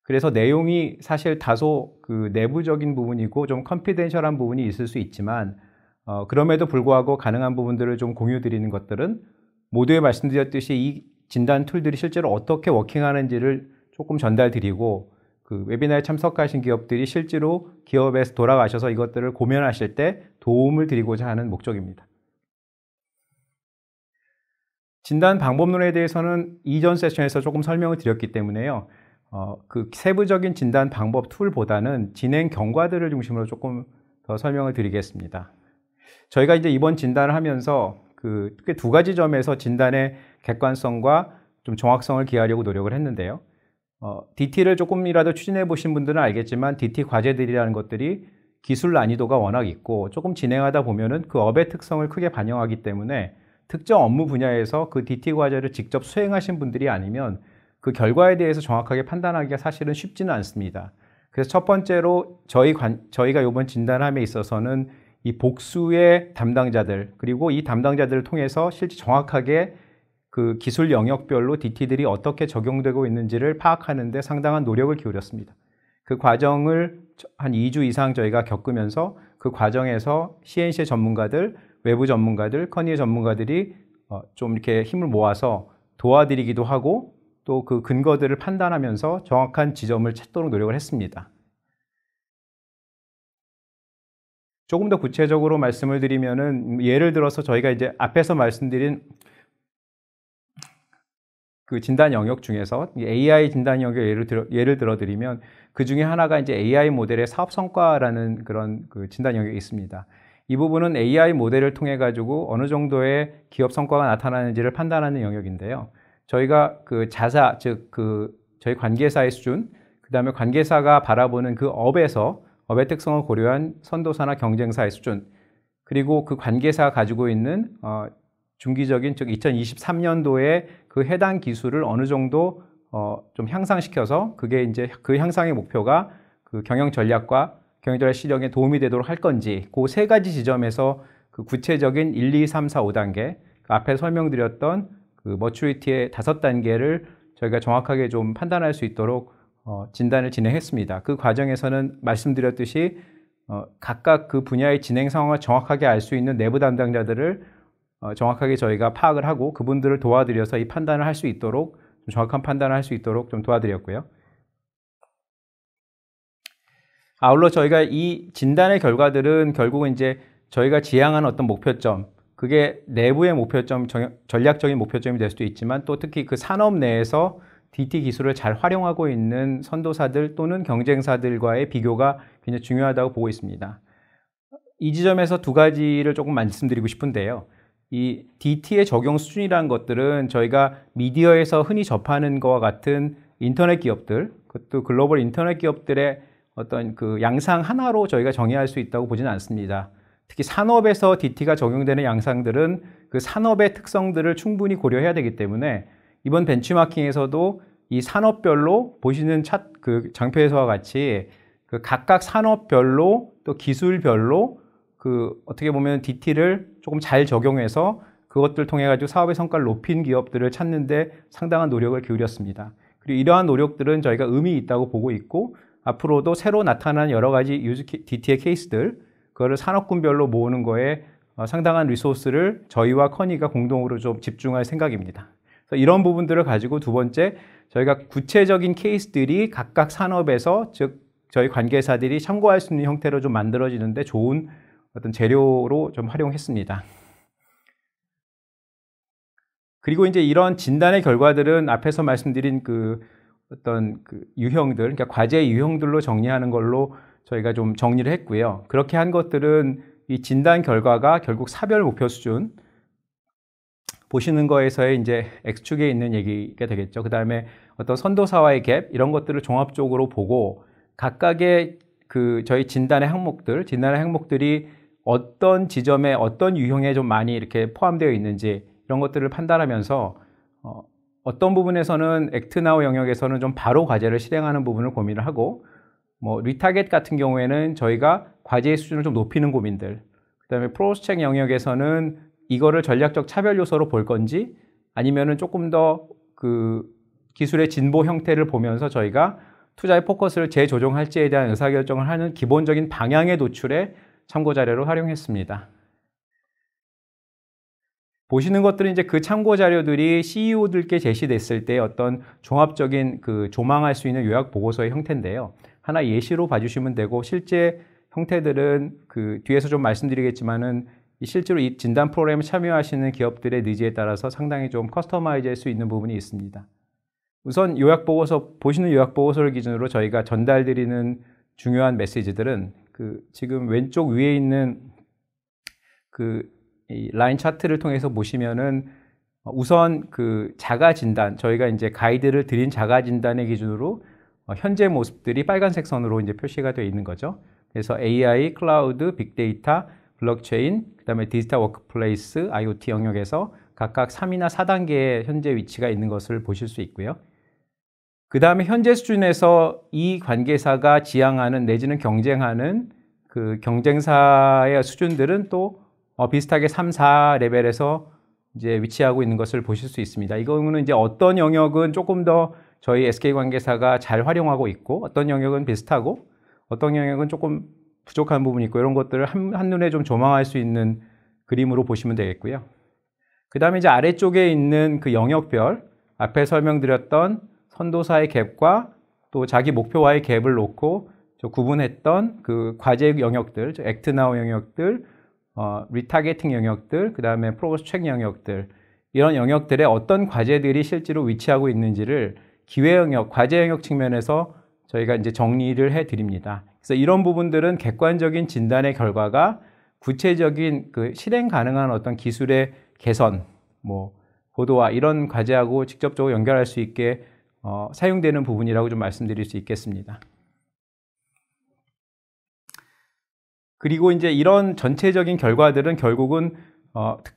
그래서 내용이 사실 다소 그 내부적인 부분이고 좀 컨피덴셜한 부분이 있을 수 있지만 그럼에도 불구하고 가능한 부분들을 좀 공유 드리는 것들은 모두에 말씀드렸듯이 이 진단 툴들이 실제로 어떻게 워킹하는지를 조금 전달 드리고 그 웨비나에 참석하신 기업들이 실제로 기업에서 돌아가셔서 이것들을 고민하실 때 도움을 드리고자 하는 목적입니다. 진단 방법론에 대해서는 이전 세션에서 조금 설명을 드렸기 때문에요. 그 세부적인 진단 방법 툴보다는 진행 경과들을 중심으로 조금 더 설명을 드리겠습니다. 저희가 이제 이번 진단을 하면서 크게 두 가지 점에서 진단의 객관성과 좀 정확성을 기하려고 노력을 했는데요. DT를 조금이라도 추진해 보신 분들은 알겠지만 DT 과제들이라는 것들이 기술 난이도가 워낙 있고 조금 진행하다 보면은 그 업의 특성을 크게 반영하기 때문에 특정 업무 분야에서 그 DT 과제를 직접 수행하신 분들이 아니면 그 결과에 대해서 정확하게 판단하기가 사실은 쉽지는 않습니다. 그래서 첫 번째로 저희가 이번 진단함에 있어서는 이 복수의 담당자들 그리고 이 담당자들을 통해서 실제 정확하게 그 기술 영역별로 DT들이 어떻게 적용되고 있는지를 파악하는 데 상당한 노력을 기울였습니다. 그 과정을 한 2주 이상 저희가 겪으면서 그 과정에서 CNC의 전문가들, 외부 전문가들, 커니의 전문가들이 좀 이렇게 힘을 모아서 도와드리기도 하고 또 그 근거들을 판단하면서 정확한 지점을 찾도록 노력을 했습니다. 조금 더 구체적으로 말씀을 드리면은 예를 들어서 저희가 이제 앞에서 말씀드린 그 진단 영역 중에서 AI 진단 영역을 예를 들어 드리면 그 중에 하나가 이제 AI 모델의 사업 성과라는 그런 그 진단 영역이 있습니다. 이 부분은 AI 모델을 통해 가지고 어느 정도의 기업 성과가 나타나는지를 판단하는 영역인데요. 저희가 그 자사, 즉 그 저희 관계사의 수준, 그다음에 관계사가 바라보는 그 업에서 업의 특성을 고려한 선도사나 경쟁사의 수준, 그리고 그 관계사가 가지고 있는 중기적인 즉 2023년도에 그 해당 기술을 어느 정도 좀 향상시켜서 그게 이제 그 향상의 목표가 그 경영 전략과 경영 전략 실행에 도움이 되도록 할 건지 그 세 가지 지점에서 그 구체적인 1, 2, 3, 4, 5단계 그 앞에 설명드렸던 그 머추리티의 5단계를 저희가 정확하게 좀 판단할 수 있도록 진단을 진행했습니다. 그 과정에서는 말씀드렸듯이 각각 그 분야의 진행 상황을 정확하게 알 수 있는 내부 담당자들을 정확하게 저희가 파악을 하고 그분들을 도와드려서 이 판단을 할 수 있도록 좀 정확한 판단을 할 수 있도록 좀 도와드렸고요. 아울러 저희가 이 진단의 결과들은 결국은 이제 저희가 지향하는 어떤 목표점, 그게 내부의 목표점, 전략적인 목표점이 될 수도 있지만 또 특히 그 산업 내에서 DT 기술을 잘 활용하고 있는 선도사들 또는 경쟁사들과의 비교가 굉장히 중요하다고 보고 있습니다. 이 지점에서 두 가지를 조금 말씀드리고 싶은데요. 이 DT의 적용 수준이라는 것들은 저희가 미디어에서 흔히 접하는 것과 같은 인터넷 기업들, 그것도 글로벌 인터넷 기업들의 어떤 그 양상 하나로 저희가 정의할 수 있다고 보지는 않습니다. 특히 산업에서 DT가 적용되는 양상들은 그 산업의 특성들을 충분히 고려해야 되기 때문에 이번 벤치마킹에서도 이 산업별로 보시는 그 장표에서와 같이 그 각각 산업별로 또 기술별로 그 어떻게 보면 DT를 조금 잘 적용해서 그것들 통해 가지고 사업의 성과를 높인 기업들을 찾는데 상당한 노력을 기울였습니다. 그리고 이러한 노력들은 저희가 의미 있다고 보고 있고 앞으로도 새로 나타난 여러 가지 DT의 케이스들 그거를 산업군별로 모으는 거에 상당한 리소스를 저희와 커니가 공동으로 좀 집중할 생각입니다. 그래서 이런 부분들을 가지고 두 번째 저희가 구체적인 케이스들이 각각 산업에서 즉 저희 관계사들이 참고할 수 있는 형태로 좀 만들어지는데 좋은 어떤 재료로 좀 활용했습니다. 그리고 이제 이런 진단의 결과들은 앞에서 말씀드린 그 어떤 그 유형들, 그러니까 과제의 유형들로 정리하는 걸로 저희가 좀 정리를 했고요. 그렇게 한 것들은 이 진단 결과가 결국 사별 목표 수준 보시는 거에서의 이제 X축에 있는 얘기가 되겠죠. 그 다음에 어떤 선도사와의 갭 이런 것들을 종합적으로 보고 각각의 그 저희 진단의 항목들이 어떤 지점에 어떤 유형에 좀 많이 이렇게 포함되어 있는지 이런 것들을 판단하면서 어떤 부분에서는 액트나우 영역에서는 좀 바로 과제를 실행하는 부분을 고민을 하고 뭐 리타겟 같은 경우에는 저희가 과제의 수준을 좀 높이는 고민들, 그다음에 프로스책 영역에서는 이거를 전략적 차별 요소로 볼 건지 아니면은 조금 더 그 기술의 진보 형태를 보면서 저희가 투자의 포커스를 재조정할지에 대한 의사결정을 하는 기본적인 방향의 도출에 참고 자료로 활용했습니다. 보시는 것들은 이제 그 참고 자료들이 CEO들께 제시됐을 때 어떤 종합적인 조망할 수 있는 요약 보고서의 형태인데요. 하나 예시로 봐주시면 되고, 실제 형태들은 뒤에서 좀 말씀드리겠지만은 실제로 이 진단 프로그램에 참여하시는 기업들의 니즈에 따라서 상당히 좀 커스터마이즈 할 수 있는 부분이 있습니다. 우선 요약 보고서, 보시는 요약 보고서를 기준으로 저희가 전달드리는 중요한 메시지들은 지금 왼쪽 위에 있는 이 라인 차트를 통해서 보시면은 우선 자가 진단, 저희가 이제 가이드를 드린 자가 진단의 기준으로 현재 모습들이 빨간색 선으로 이제 표시가 되어 있는 거죠. 그래서 AI, 클라우드, 빅데이터, 블록체인, 그다음에 디지털 워크플레이스, IoT 영역에서 각각 3이나 4단계의 현재 위치가 있는 것을 보실 수 있고요. 그 다음에 현재 수준에서 이 관계사가 지향하는 내지는 경쟁하는 경쟁사의 수준들은 또 비슷하게 3, 4레벨에서 이제 위치하고 있는 것을 보실 수 있습니다. 이거는 이제 어떤 영역은 조금 더 저희 SK 관계사가 잘 활용하고 있고, 어떤 영역은 비슷하고, 어떤 영역은 조금 부족한 부분이 있고, 이런 것들을 한눈에 좀 조망할 수 있는 그림으로 보시면 되겠고요. 그 다음에 이제 아래쪽에 있는 영역별, 앞에 설명드렸던 선도사의 갭과 또 자기 목표와의 갭을 놓고 구분했던 과제 영역들, 액트나우 영역들, 리타게팅 영역들, 그 다음에 프로그레스 체크 영역들, 이런 영역들의 어떤 과제들이 실제로 위치하고 있는지를 기회 영역, 과제 영역 측면에서 저희가 이제 정리를 해 드립니다. 그래서 이런 부분들은 객관적인 진단의 결과가 구체적인 실행 가능한 어떤 기술의 개선, 고도화, 이런 과제하고 직접적으로 연결할 수 있게 사용되는 부분이라고 좀 말씀드릴 수 있겠습니다. 그리고 이제 이런 전체적인 결과들은 결국은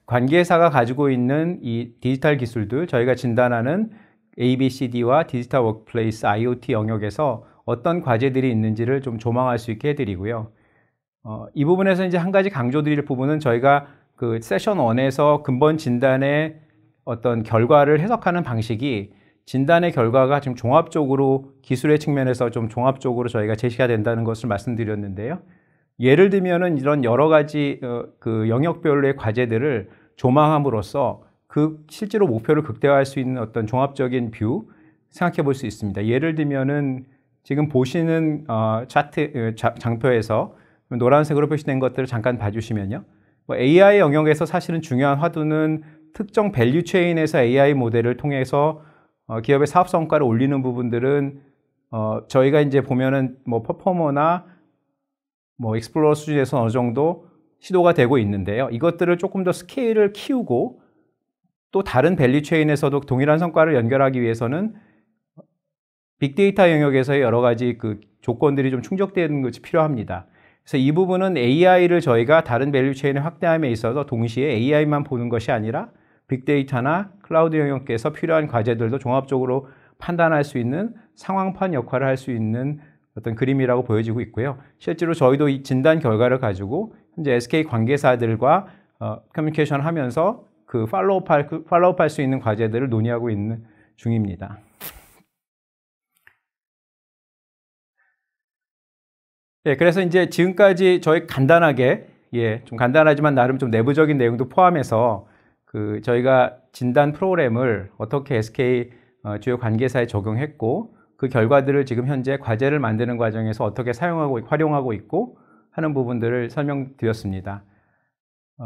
관계사가 가지고 있는 이 디지털 기술들, 저희가 진단하는 ABCD와 디지털 워크플레이스, IoT 영역에서 어떤 과제들이 있는지를 좀 조망할 수 있게 해드리고요. 이 부분에서 이제 한 가지 강조드릴 부분은 저희가 세션 1에서 근본 진단의 어떤 결과를 해석하는 방식이 진단의 결과가 지금 종합적으로 기술의 측면에서 좀 종합적으로 저희가 제시가 된다는 것을 말씀드렸는데요. 예를 들면은 이런 여러 가지 영역별의 과제들을 조망함으로써 실제로 목표를 극대화할 수 있는 어떤 종합적인 뷰 생각해 볼 수 있습니다. 예를 들면은 지금 보시는 차트 장표에서 노란색으로 표시된 것들을 잠깐 봐주시면요. AI 영역에서 사실은 중요한 화두는 특정 밸류 체인에서 AI 모델을 통해서 기업의 사업 성과를 올리는 부분들은 저희가 이제 보면은 퍼포머나 익스플로러 수준에서 어느 정도 시도가 되고 있는데요. 이것들을 조금 더 스케일을 키우고 또 다른 밸류 체인에서도 동일한 성과를 연결하기 위해서는 빅데이터 영역에서의 여러 가지 조건들이 좀 충족되는 것이 필요합니다. 그래서 이 부분은 AI를 저희가 다른 밸류 체인의 확대함에 있어서 동시에 AI만 보는 것이 아니라 빅데이터나 클라우드 영역에서 필요한 과제들도 종합적으로 판단할 수 있는 상황판 역할을 할 수 있는 어떤 그림이라고 보여지고 있고요. 실제로 저희도 이 진단 결과를 가지고 현재 SK 관계사들과 커뮤니케이션 하면서 팔로우할 수 있는 과제들을 논의하고 있는 중입니다. 예, 그래서 이제 지금까지 저희 간단하게, 좀 간단하지만 나름 좀 내부적인 내용도 포함해서 저희가 진단 프로그램을 어떻게 SK 주요 관계사에 적용했고, 그 결과들을 지금 현재 과제를 만드는 과정에서 어떻게 활용하고 있고 하는 부분들을 설명드렸습니다.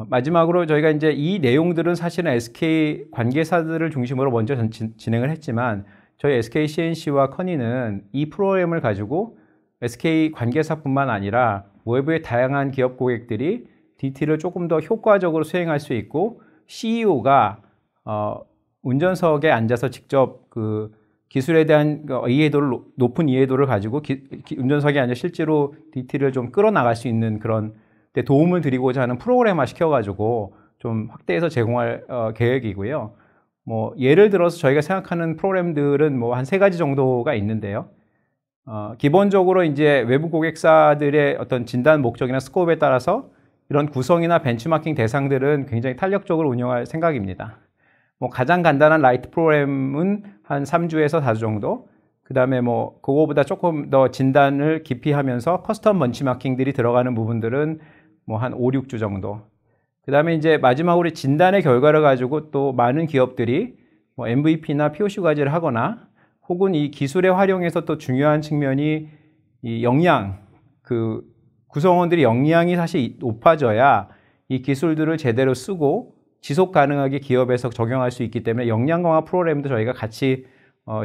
마지막으로 저희가 이제 이 내용들은 사실은 SK 관계사들을 중심으로 먼저 진행을 했지만, 저희 SK CNC와 커니는 이 프로그램을 가지고 SK 관계사뿐만 아니라 외부의 다양한 기업 고객들이 DT를 조금 더 효과적으로 수행할 수 있고, CEO가 운전석에 앉아서 직접 기술에 대한 높은 이해도를 가지고 운전석에 앉아 실제로 DT를 좀 끌어나갈 수 있는 그런 데 도움을 드리고자 하는 프로그램화 시켜가지고 좀 확대해서 제공할 계획이고요. 예를 들어서 저희가 생각하는 프로그램들은 한 3가지 정도가 있는데요. 기본적으로 이제 외부 고객사들의 어떤 진단 목적이나 스코프에 따라서 이런 구성이나 벤치마킹 대상들은 굉장히 탄력적으로 운영할 생각입니다. 가장 간단한 라이트 프로그램은 한 3주에서 4주 정도, 그다음에 뭐 그거보다 조금 더 진단을 깊이 하면서 커스텀 번치마킹들이 들어가는 부분들은 뭐 한 5, 6주 정도. 그다음에 이제 마지막으로 진단의 결과를 가지고 또 많은 기업들이 뭐 MVP나 POC 과제를 하거나 혹은 이 기술의 활용에서 또 중요한 측면이 이 역량, 그 구성원들의 역량이 사실 높아져야 이 기술들을 제대로 쓰고 지속 가능하게 기업에서 적용할 수 있기 때문에 역량 강화 프로그램도 저희가 같이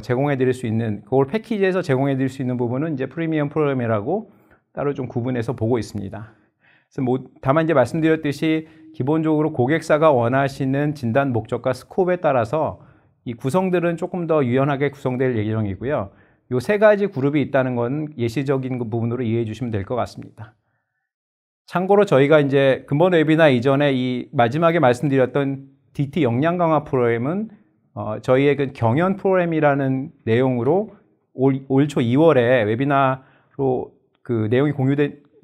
제공해 드릴 수 있는, 그걸 패키지에서 제공해 드릴 수 있는 부분은 이제 프리미엄 프로그램이라고 따로 좀 구분해서 보고 있습니다. 그래서 다만 이제 말씀드렸듯이 기본적으로 고객사가 원하시는 진단 목적과 스코프에 따라서 이 구성들은 조금 더 유연하게 구성될 예정이고요. 요 세 가지 그룹이 있다는 건 예시적인 부분으로 이해해 주시면 될 것 같습니다. 참고로 저희가 이제 근본 웨비나 이전에 이 마지막에 말씀드렸던 DT 역량 강화 프로그램은 저희의 그 경연 프로그램이라는 내용으로 올 초 2월에 웨비나로 그 내용이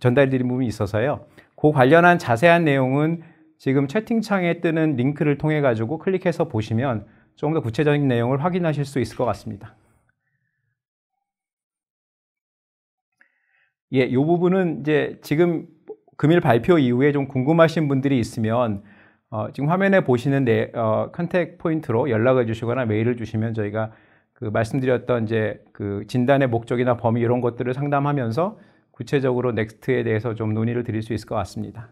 전달드린 부분이 있어서요. 그 관련한 자세한 내용은 지금 채팅창에 뜨는 링크를 통해 가지고 클릭해서 보시면 좀 더 구체적인 내용을 확인하실 수 있을 것 같습니다. 예, 이 부분은 이제 지금 금일 발표 이후에 좀 궁금하신 분들이 있으면 지금 화면에 보시는 컨택 포인트로 연락을 주시거나 메일을 주시면 저희가 그 말씀드렸던 이제 그 진단의 목적이나 범위 이런 것들을 상담하면서 구체적으로 넥스트에 대해서 좀 논의를 드릴 수 있을 것 같습니다.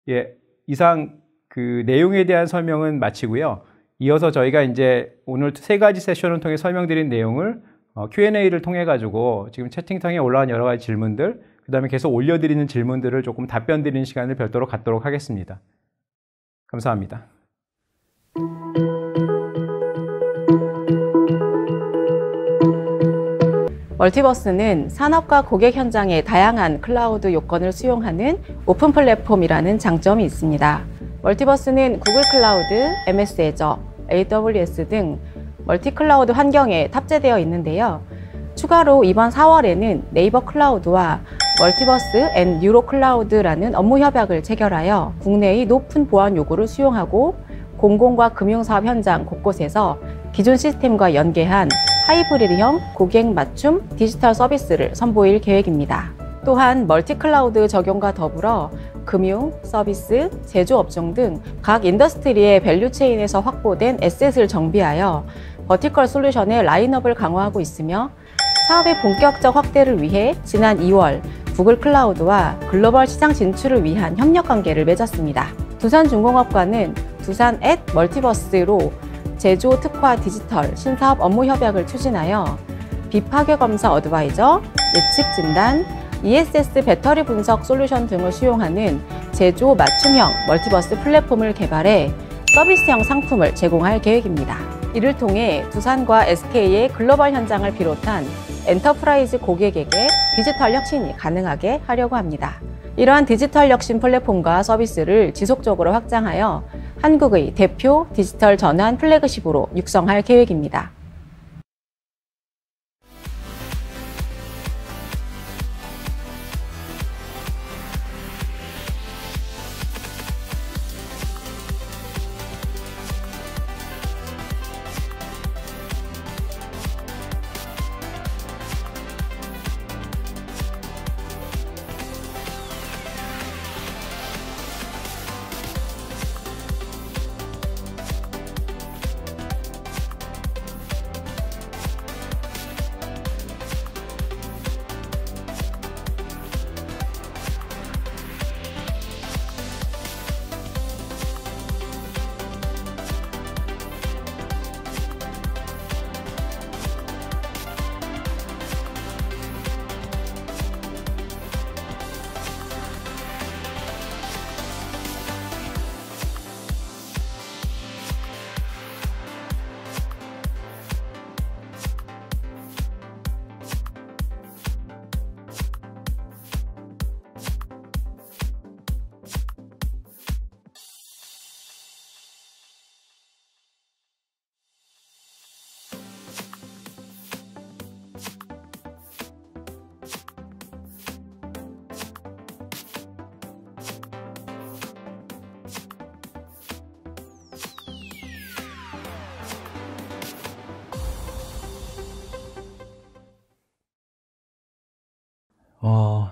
예, 이상 그 내용에 대한 설명은 마치고요. 이어서 저희가 이제 오늘 세 가지 세션을 통해 설명드린 내용을 Q&A를 통해 가지고 지금 채팅창에 올라온 여러 가지 질문들, 그 다음에 계속 올려드리는 질문들을 조금 답변 드리는 시간을 별도로 갖도록 하겠습니다. 감사합니다. 멀티버스는 산업과 고객 현장의 다양한 클라우드 요건을 수용하는 오픈 플랫폼이라는 장점이 있습니다. 멀티버스는 구글 클라우드, MS 애저, AWS 등 멀티 클라우드 환경에 탑재되어 있는데요. 추가로 이번 4월에는 네이버 클라우드와 멀티버스 앤 유로 클라우드라는 업무 협약을 체결하여 국내의 높은 보안 요구를 수용하고 공공과 금융사업 현장 곳곳에서 기존 시스템과 연계한 하이브리드형 고객 맞춤 디지털 서비스를 선보일 계획입니다. 또한 멀티 클라우드 적용과 더불어 금융, 서비스, 제조업종 등 각 인더스트리의 밸류체인에서 확보된 에셋을 정비하여 버티컬 솔루션의 라인업을 강화하고 있으며 사업의 본격적 확대를 위해 지난 2월 구글 클라우드와 글로벌 시장 진출을 위한 협력 관계를 맺었습니다. 두산중공업과는 두산 @ 멀티버스로 제조 특화 디지털 신사업 업무 협약을 추진하여 비파괴 검사 어드바이저, 예측 진단, ESS 배터리 분석 솔루션 등을 수용하는 제조 맞춤형 멀티버스 플랫폼을 개발해 서비스형 상품을 제공할 계획입니다. 이를 통해 두산과 SK의 글로벌 현장을 비롯한 엔터프라이즈 고객에게 디지털 혁신이 가능하게 하려고 합니다. 이러한 디지털 혁신 플랫폼과 서비스를 지속적으로 확장하여 한국의 대표 디지털 전환 플래그십으로 육성할 계획입니다.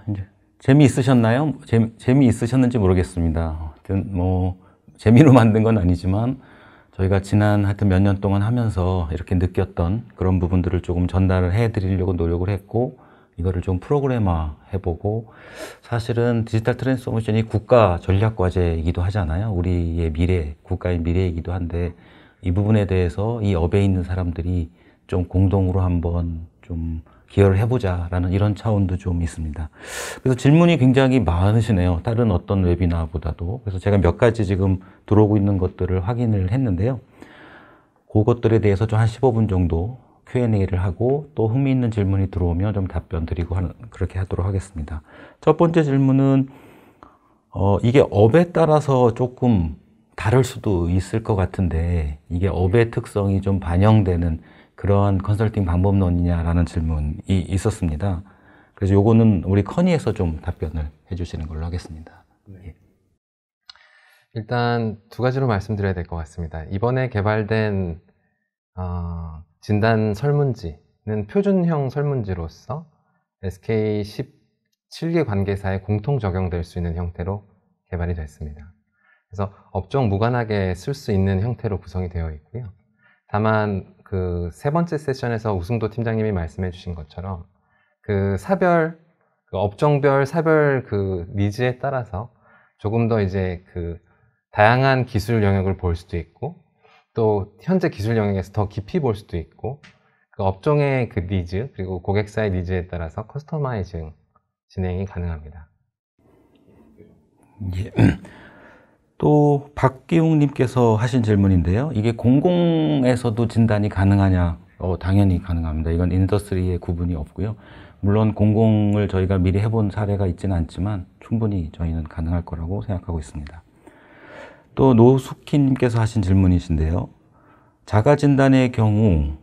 이제 재미있으셨나요? 재미있으셨는지 모르겠습니다. 하여튼 뭐 재미로 만든 건 아니지만 저희가 지난 하여튼 몇 년 동안 하면서 이렇게 느꼈던 그런 부분들을 조금 전달을 해드리려고 노력을 했고, 이거를 좀 프로그램화 해보고, 사실은 디지털 트랜스포메이션이 국가 전략 과제이기도 하잖아요. 우리의 미래, 국가의 미래이기도 한데, 이 부분에 대해서 이 업에 있는 사람들이 좀 공동으로 한번 좀 기여를 해보자라는 이런 차원도 좀 있습니다. 그래서 질문이 굉장히 많으시네요. 다른 어떤 웨비나보다도. 그래서 제가 몇 가지 지금 들어오고 있는 것들을 확인을 했는데요. 그것들에 대해서 좀 한 15분 정도 Q&A를 하고, 또 흥미있는 질문이 들어오면 좀 답변 드리고 그렇게 하도록 하겠습니다. 첫 번째 질문은 이게 업에 따라서 조금 다를 수도 있을 것 같은데, 이게 업의 특성이 좀 반영되는 그러한 컨설팅 방법론이냐라는 질문이 있었습니다. 그래서 요거는 우리 커니에서 좀 답변을 해주시는 걸로 하겠습니다. 예. 일단 두 가지로 말씀드려야 될 것 같습니다. 이번에 개발된 진단 설문지는 표준형 설문지로서 SK 17개 관계사에 공통 적용될 수 있는 형태로 개발이 됐습니다. 그래서 업종 무관하게 쓸 수 있는 형태로 구성이 되어 있고요. 다만 그 세 번째 세션에서 우승도 팀장님이 말씀해 주신 것처럼 그 업종별 사별 그 니즈에 따라서 조금 더 이제 그 다양한 기술 영역을 볼 수도 있고, 또 현재 기술 영역에서 더 깊이 볼 수도 있고, 그 업종의 그 니즈 그리고 고객사의 니즈에 따라서 커스터마이징 진행이 가능합니다. 예. 또 박기웅님께서 하신 질문인데요. 이게 공공에서도 진단이 가능하냐? 당연히 가능합니다. 이건 인더스트리의 구분이 없고요. 물론 공공을 저희가 미리 해본 사례가 있지는 않지만 충분히 저희는 가능할 거라고 생각하고 있습니다. 또 노숙희님께서 하신 질문이신데요. 자가진단의 경우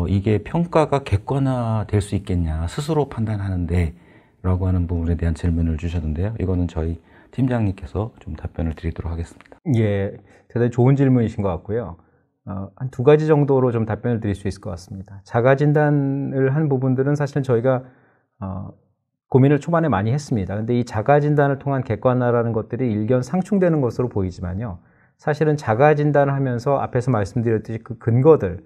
이게 평가가 객관화될 수 있겠냐, 스스로 판단하는데 라고 하는 부분에 대한 질문을 주셨는데요. 이거는 저희 팀장님께서 좀 답변을 드리도록 하겠습니다. 예, 대단히 좋은 질문이신 것 같고요. 한 두 가지 정도로 좀 답변을 드릴 수 있을 것 같습니다. 자가진단을 한 부분들은 사실은 저희가 고민을 초반에 많이 했습니다. 근데 이 자가진단을 통한 객관화라는 것들이 일견 상충되는 것으로 보이지만요. 사실은 자가진단을 하면서 앞에서 말씀드렸듯이 그 근거들,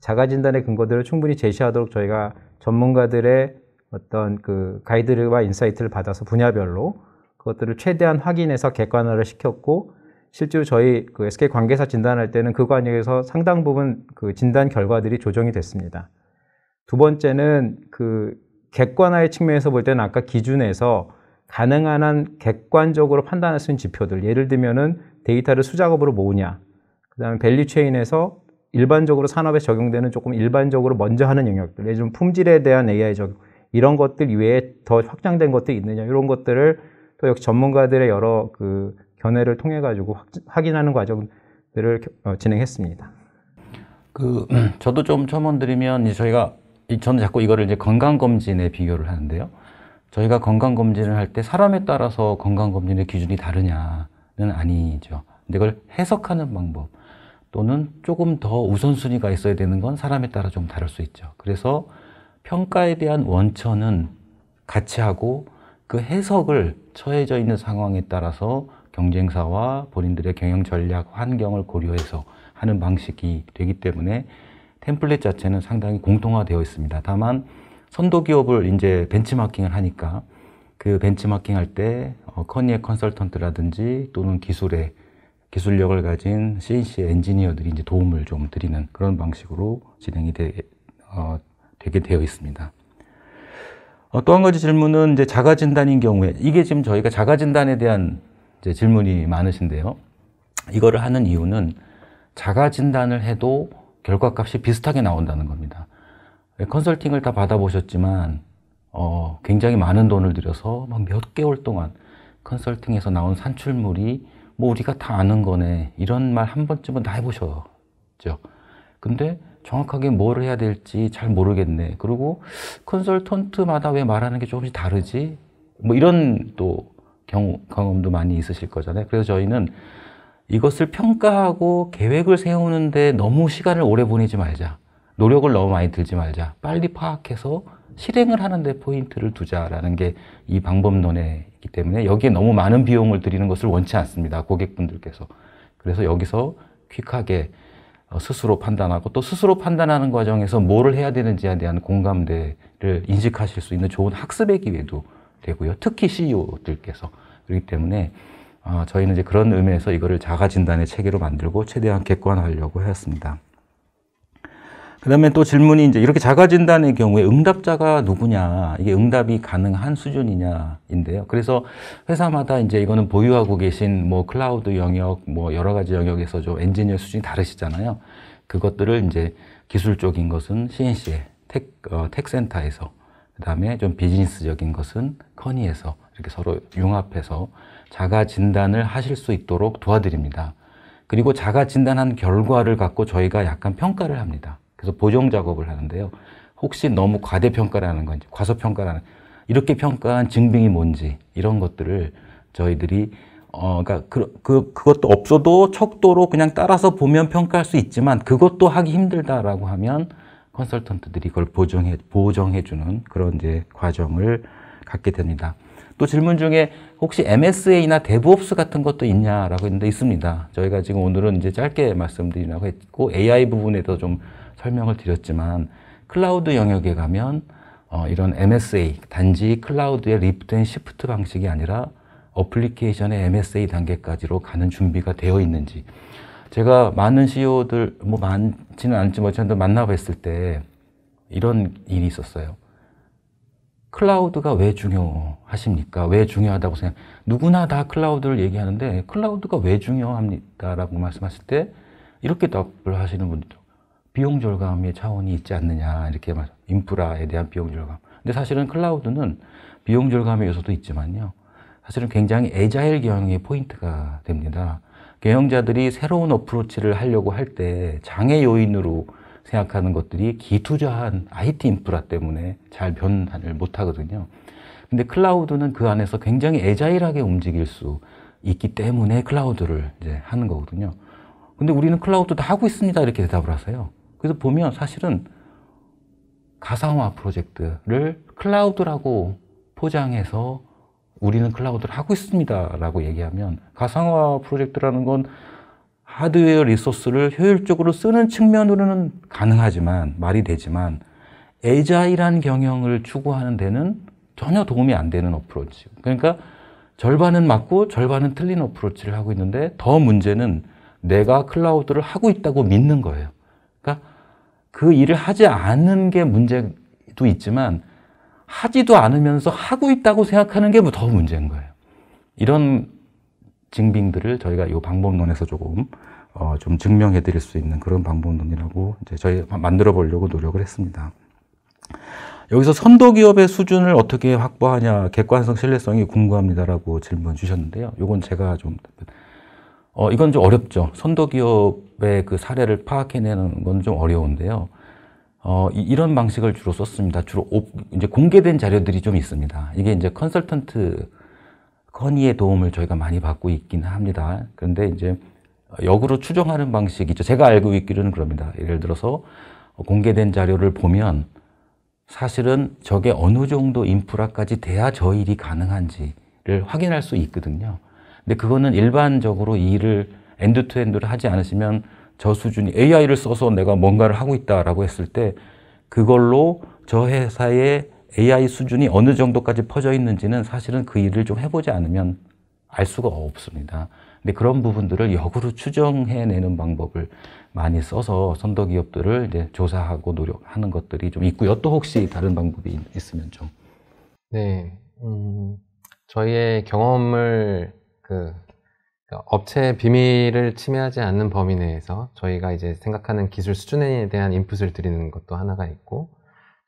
자가진단의 근거들을 충분히 제시하도록 저희가 전문가들의 어떤 그 가이드와 인사이트를 받아서 분야별로 그것들을 최대한 확인해서 객관화를 시켰고, 실제로 저희 그 SK 관계사 진단할 때는 그 과정에서 상당 부분 그 진단 결과들이 조정이 됐습니다. 두 번째는 그 객관화의 측면에서 볼 때는 아까 기준에서 가능한 한 객관적으로 판단할 수 있는 지표들, 예를 들면은 데이터를 수작업으로 모으냐, 그 다음에 밸류체인에서 일반적으로 산업에 적용되는 조금 일반적으로 먼저 하는 영역들, 예를 들면 품질에 대한 AI 적용, 이런 것들 이외에 더 확장된 것들이 있느냐, 이런 것들을 또 역시 전문가들의 여러 그 견해를 통해 가지고 확인하는 과정들을 진행했습니다. 저도 좀 첨언드리면, 저는 자꾸 이거를 이제 건강검진에 비교를 하는데요. 저희가 건강검진을 할 때 사람에 따라서 건강검진의 기준이 다르냐는 아니죠. 근데 그걸 해석하는 방법 또는 조금 더 우선순위가 있어야 되는 건 사람에 따라 좀 다를 수 있죠. 그래서 평가에 대한 원천은 같이 하고, 그 해석을 처해져 있는 상황에 따라서 경쟁사와 본인들의 경영 전략, 환경을 고려해서 하는 방식이 되기 때문에 템플릿 자체는 상당히 공통화되어 있습니다. 다만 선도 기업을 이제 벤치마킹을 하니까 그 벤치마킹 할 때 커니의 컨설턴트라든지 또는 기술력을 가진 CNC의 엔지니어들이 이제 도움을 좀 드리는 그런 방식으로 진행이 되게 되어 있습니다. 또 한 가지 질문은 이제 자가진단인 경우에, 이게 지금 저희가 자가진단에 대한 이제 질문이 많으신데요. 이거를 하는 이유는 자가진단을 해도 결과값이 비슷하게 나온다는 겁니다. 컨설팅을 다 받아보셨지만 굉장히 많은 돈을 들여서 막 몇 개월 동안 컨설팅에서 나온 산출물이 뭐 우리가 다 아는 거네, 이런 말 한 번쯤은 다 해보셨죠. 근데 정확하게 뭘 해야 될지 잘 모르겠네, 그리고 컨설턴트마다 왜 말하는 게 조금씩 다르지, 뭐 이런 또 경험도 많이 있으실 거잖아요. 그래서 저희는 이것을 평가하고 계획을 세우는데 너무 시간을 오래 보내지 말자 노력을 너무 많이 들지 말자. 빨리 파악해서 실행을 하는데 포인트를 두자라는 게 이 방법론에 있기 때문에 여기에 너무 많은 비용을 들이는 것을 원치 않습니다. 고객분들께서. 그래서 여기서 퀵하게 스스로 판단하고 또 스스로 판단하는 과정에서 뭐를 해야 되는지에 대한 공감대를 인식하실 수 있는 좋은 학습의 기회도 되고요. 특히 CEO들께서. 그렇기 때문에 저희는 이제 그런 의미에서 이거를 자가진단의 체계로 만들고 최대한 객관화하려고 하였습니다. 그 다음에 또 질문이 이제 이렇게 자가진단의 경우에 응답자가 누구냐, 이게 응답이 가능한 수준이냐인데요. 그래서 회사마다 이제 이거는 보유하고 계신 뭐 클라우드 영역, 뭐 여러 가지 영역에서 좀 엔지니어 수준이 다르시잖아요. 그것들을 이제 기술적인 것은 CNC에, 텍센터에서, 그 다음에 좀 비즈니스적인 것은 커니에서 이렇게 서로 융합해서 자가진단을 하실 수 있도록 도와드립니다. 그리고 자가진단한 결과를 갖고 저희가 약간 평가를 합니다. 그래서 보정 작업을 하는데요. 혹시 너무 과대평가를 하는 건지, 과소평가를 하는, 이렇게 평가한 증빙이 뭔지, 이런 것들을 저희들이, 그러니까 그것도 없어도 척도로 그냥 따라서 보면 평가할 수 있지만, 그것도 하기 힘들다라고 하면, 컨설턴트들이 그걸 보정해주는 그런 이제 과정을 갖게 됩니다. 또 질문 중에 혹시 MSA나 DevOps 같은 것도 있냐라고 했는데 있습니다. 저희가 지금 오늘은 이제 짧게 말씀드리려고 했고, AI 부분에도 좀 설명을 드렸지만 클라우드 영역에 가면 이런 MSA, 단지 클라우드의 리프트 앤 시프트 방식이 아니라 어플리케이션의 MSA 단계까지로 가는 준비가 되어 있는지, 제가 많은 CEO들, 뭐 많지는 않지만 저도 만나뵀을 때 이런 일이 있었어요. 클라우드가 왜 중요하십니까? 왜 중요하다고 생각? 누구나 다 클라우드를 얘기하는데 클라우드가 왜 중요합니다라고 말씀하실 때 이렇게 답을 하시는 분들도 비용 절감의 차원이 있지 않느냐, 이렇게 인프라에 대한 비용 절감. 근데 사실은 클라우드는 비용 절감의 요소도 있지만요, 사실은 굉장히 애자일 경영의 포인트가 됩니다. 경영자들이 새로운 어프로치를 하려고 할 때 장애 요인으로 생각하는 것들이 기투자한 IT 인프라 때문에 잘 변화를 못 하거든요. 근데 클라우드는 그 안에서 굉장히 애자일하게 움직일 수 있기 때문에 클라우드를 이제 하는 거거든요. 근데 우리는 클라우드 다 하고 있습니다, 이렇게 대답을 하세요. 그래서 보면 사실은 가상화 프로젝트를 클라우드라고 포장해서 우리는 클라우드를 하고 있습니다 라고 얘기하면, 가상화 프로젝트라는 건 하드웨어 리소스를 효율적으로 쓰는 측면으로는 가능하지만, 말이 되지만, 애자일한 경영을 추구하는 데는 전혀 도움이 안 되는 어프로치. 그러니까 절반은 맞고 절반은 틀린 어프로치를 하고 있는데, 더 문제는 내가 클라우드를 하고 있다고 믿는 거예요. 그러니까 그 일을 하지 않는 게 문제도 있지만, 하지도 않으면서 하고 있다고 생각하는 게 더 문제인 거예요. 이런 징빙들을 저희가 이 방법론에서 조금 좀 증명해 드릴 수 있는 그런 방법론이라고 이제 저희 만들어 보려고 노력을 했습니다. 여기서 선도 기업의 수준을 어떻게 확보하냐, 객관성, 신뢰성이 궁금합니다라고 질문 주셨는데요. 이건 제가 좀 이건 좀 어렵죠. 선도 기업의 그 사례를 파악해내는 건 좀 어려운데요. 이런 방식을 주로 썼습니다. 주로 이제 공개된 자료들이 좀 있습니다. 이게 이제 컨설턴트 커니의 도움을 저희가 많이 받고 있긴 합니다. 그런데 이제 역으로 추정하는 방식이죠. 제가 알고 있기로는 그럽니다. 예를 들어서 공개된 자료를 보면 사실은 저게 어느 정도 인프라까지 돼야 저 일이 가능한지를 확인할 수 있거든요. 근데 그거는 일반적으로 이 일을 엔드투엔드를 하지 않으시면 저 수준이 AI를 써서 내가 뭔가를 하고 있다라고 했을 때 그걸로 저 회사의 AI 수준이 어느 정도까지 퍼져 있는지는 사실은 그 일을 좀 해보지 않으면 알 수가 없습니다. 근데 그런 부분들을 역으로 추정해내는 방법을 많이 써서 선도 기업들을 이제 조사하고 노력하는 것들이 좀 있고요. 또 혹시 다른 방법이 있으면 좀. 네, 저희의 경험을 업체의 비밀을 침해하지 않는 범위 내에서 저희가 이제 생각하는 기술 수준에 대한 인풋을 드리는 것도 하나가 있고,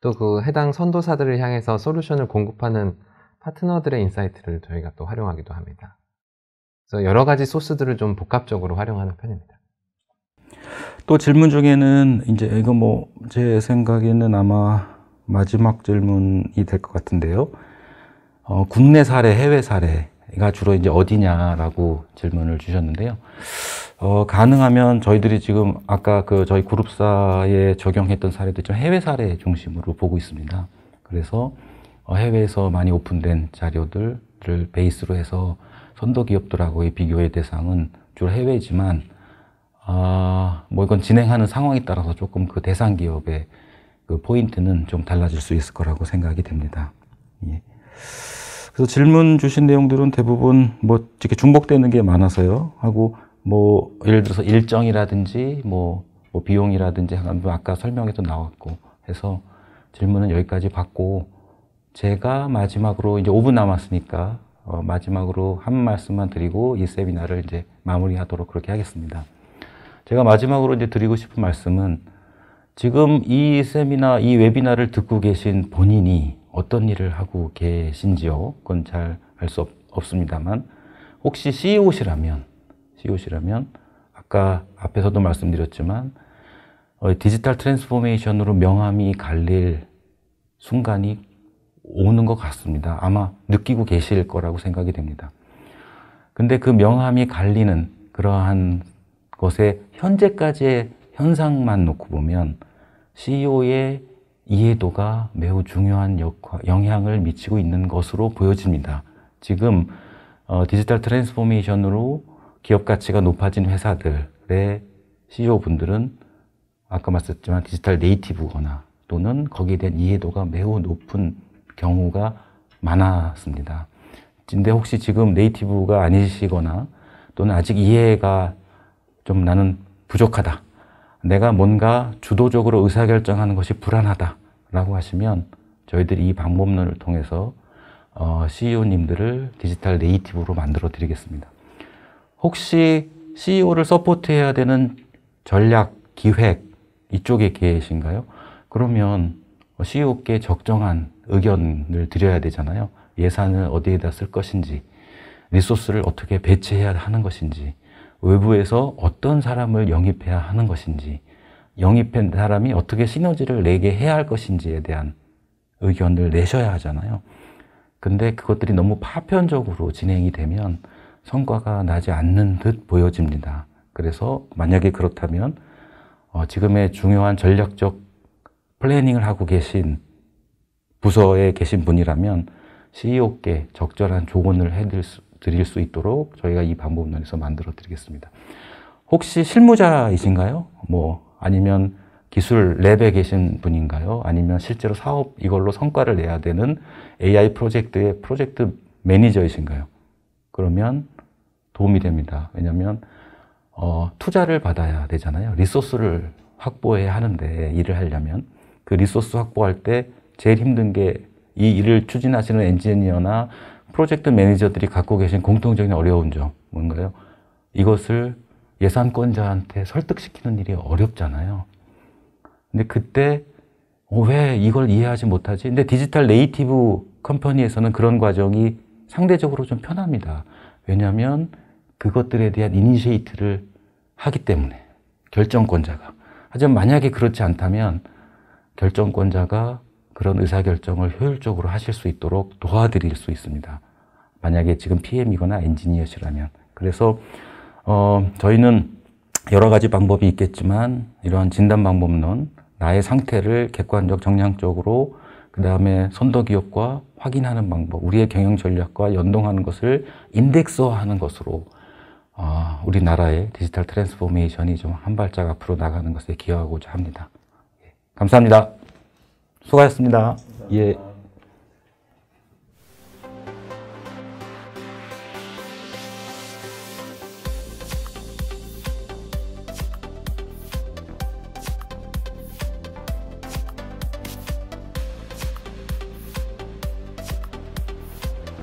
또 그 해당 선도사들을 향해서 솔루션을 공급하는 파트너들의 인사이트를 저희가 또 활용하기도 합니다. 그래서 여러 가지 소스들을 좀 복합적으로 활용하는 편입니다. 또 질문 중에는 이제 이거 뭐 제 생각에는 아마 마지막 질문이 될 것 같은데요. 국내 사례, 해외 사례가 주로 이제 어디냐라고 질문을 주셨는데요. 가능하면 저희들이 지금 아까 저희 그룹사에 적용했던 사례도 좀 해외 사례 중심으로 보고 있습니다. 그래서 해외에서 많이 오픈된 자료들을 베이스로 해서 선도 기업들하고의 비교의 대상은 주로 해외지만, 뭐 이건 진행하는 상황에 따라서 조금 그 대상 기업의 그 포인트는 좀 달라질 수 있을 거라고 생각이 됩니다. 예. 그래서 질문 주신 내용들은 대부분 뭐 이렇게 중복되는 게 많아서요. 하고 뭐 예를 들어서 일정이라든지 뭐 비용이라든지 아까 설명에도 나왔고 해서 질문은 여기까지 받고, 제가 마지막으로 이제 5분 남았으니까 마지막으로 한 말씀만 드리고 이 세미나를 이제 마무리하도록 그렇게 하겠습니다. 제가 마지막으로 이제 드리고 싶은 말씀은, 지금 이 세미나, 이 웨비나를 듣고 계신 본인이 어떤 일을 하고 계신지요? 그건 잘 알 수 없습니다만, 혹시 CEO시라면 아까 앞에서도 말씀드렸지만 디지털 트랜스포메이션으로 명함이 갈릴 순간이 오는 것 같습니다. 아마 느끼고 계실 거라고 생각이 됩니다. 근데 그 명함이 갈리는 그러한 것의 현재까지의 현상만 놓고 보면 CEO의 이해도가 매우 중요한 영향을 미치고 있는 것으로 보여집니다. 지금 디지털 트랜스포메이션으로 기업 가치가 높아진 회사들의 CEO분들은 아까 말씀드렸지만 디지털 네이티브거나 또는 거기에 대한 이해도가 매우 높은 경우가 많았습니다. 근데 혹시 지금 네이티브가 아니시거나 또는 아직 이해가 좀 나는 부족하다, 내가 뭔가 주도적으로 의사결정하는 것이 불안하다 라고 하시면 저희들이 이 방법론을 통해서 CEO님들을 디지털 네이티브로 만들어 드리겠습니다. 혹시 CEO를 서포트해야 되는 전략, 기획 이쪽에 계신가요? 그러면 CEO께 적정한 의견을 드려야 되잖아요. 예산을 어디에다 쓸 것인지, 리소스를 어떻게 배치해야 하는 것인지, 외부에서 어떤 사람을 영입해야 하는 것인지, 영입한 사람이 어떻게 시너지를 내게 해야 할 것인지에 대한 의견을 내셔야 하잖아요. 근데 그것들이 너무 파편적으로 진행이 되면 성과가 나지 않는 듯 보여집니다. 그래서 만약에 그렇다면 지금의 중요한 전략적 플래닝을 하고 계신 부서에 계신 분이라면 CEO께 적절한 조언을 해드릴 수 있도록 저희가 이 방법론에서 만들어 드리겠습니다. 혹시 실무자이신가요? 아니면 기술 랩에 계신 분인가요? 아니면 실제로 사업 이걸로 성과를 내야 되는 AI 프로젝트의 프로젝트 매니저이신가요? 그러면 도움이 됩니다. 왜냐하면 투자를 받아야 되잖아요. 리소스를 확보해야 하는데, 일을 하려면 그 리소스 확보할 때 제일 힘든 게 이 일을 추진하시는 엔지니어나 프로젝트 매니저들이 갖고 계신 공통적인 어려운 점 뭔가요? 이것을 예산권자한테 설득시키는 일이 어렵잖아요. 근데 그때 왜 이걸 이해하지 못하지? 근데 디지털 네이티브 컴퍼니에서는 그런 과정이 상대적으로 좀 편합니다. 왜냐하면 그것들에 대한 이니시에이트를 하기 때문에, 결정권자가. 하지만 만약에 그렇지 않다면 결정권자가 그런 의사결정을 효율적으로 하실 수 있도록 도와드릴 수 있습니다. 만약에 지금 PM이거나 엔지니어시라면. 그래서 저희는 여러 가지 방법이 있겠지만 이러한 진단 방법론, 나의 상태를 객관적, 정량적으로 그 다음에 선도기업과 확인하는 방법, 우리의 경영 전략과 연동하는 것을 인덱스화하는 것으로 우리나라의 디지털 트랜스포메이션이 좀 한 발짝 앞으로 나가는 것에 기여하고자 합니다. 감사합니다. 수고하셨습니다. 예.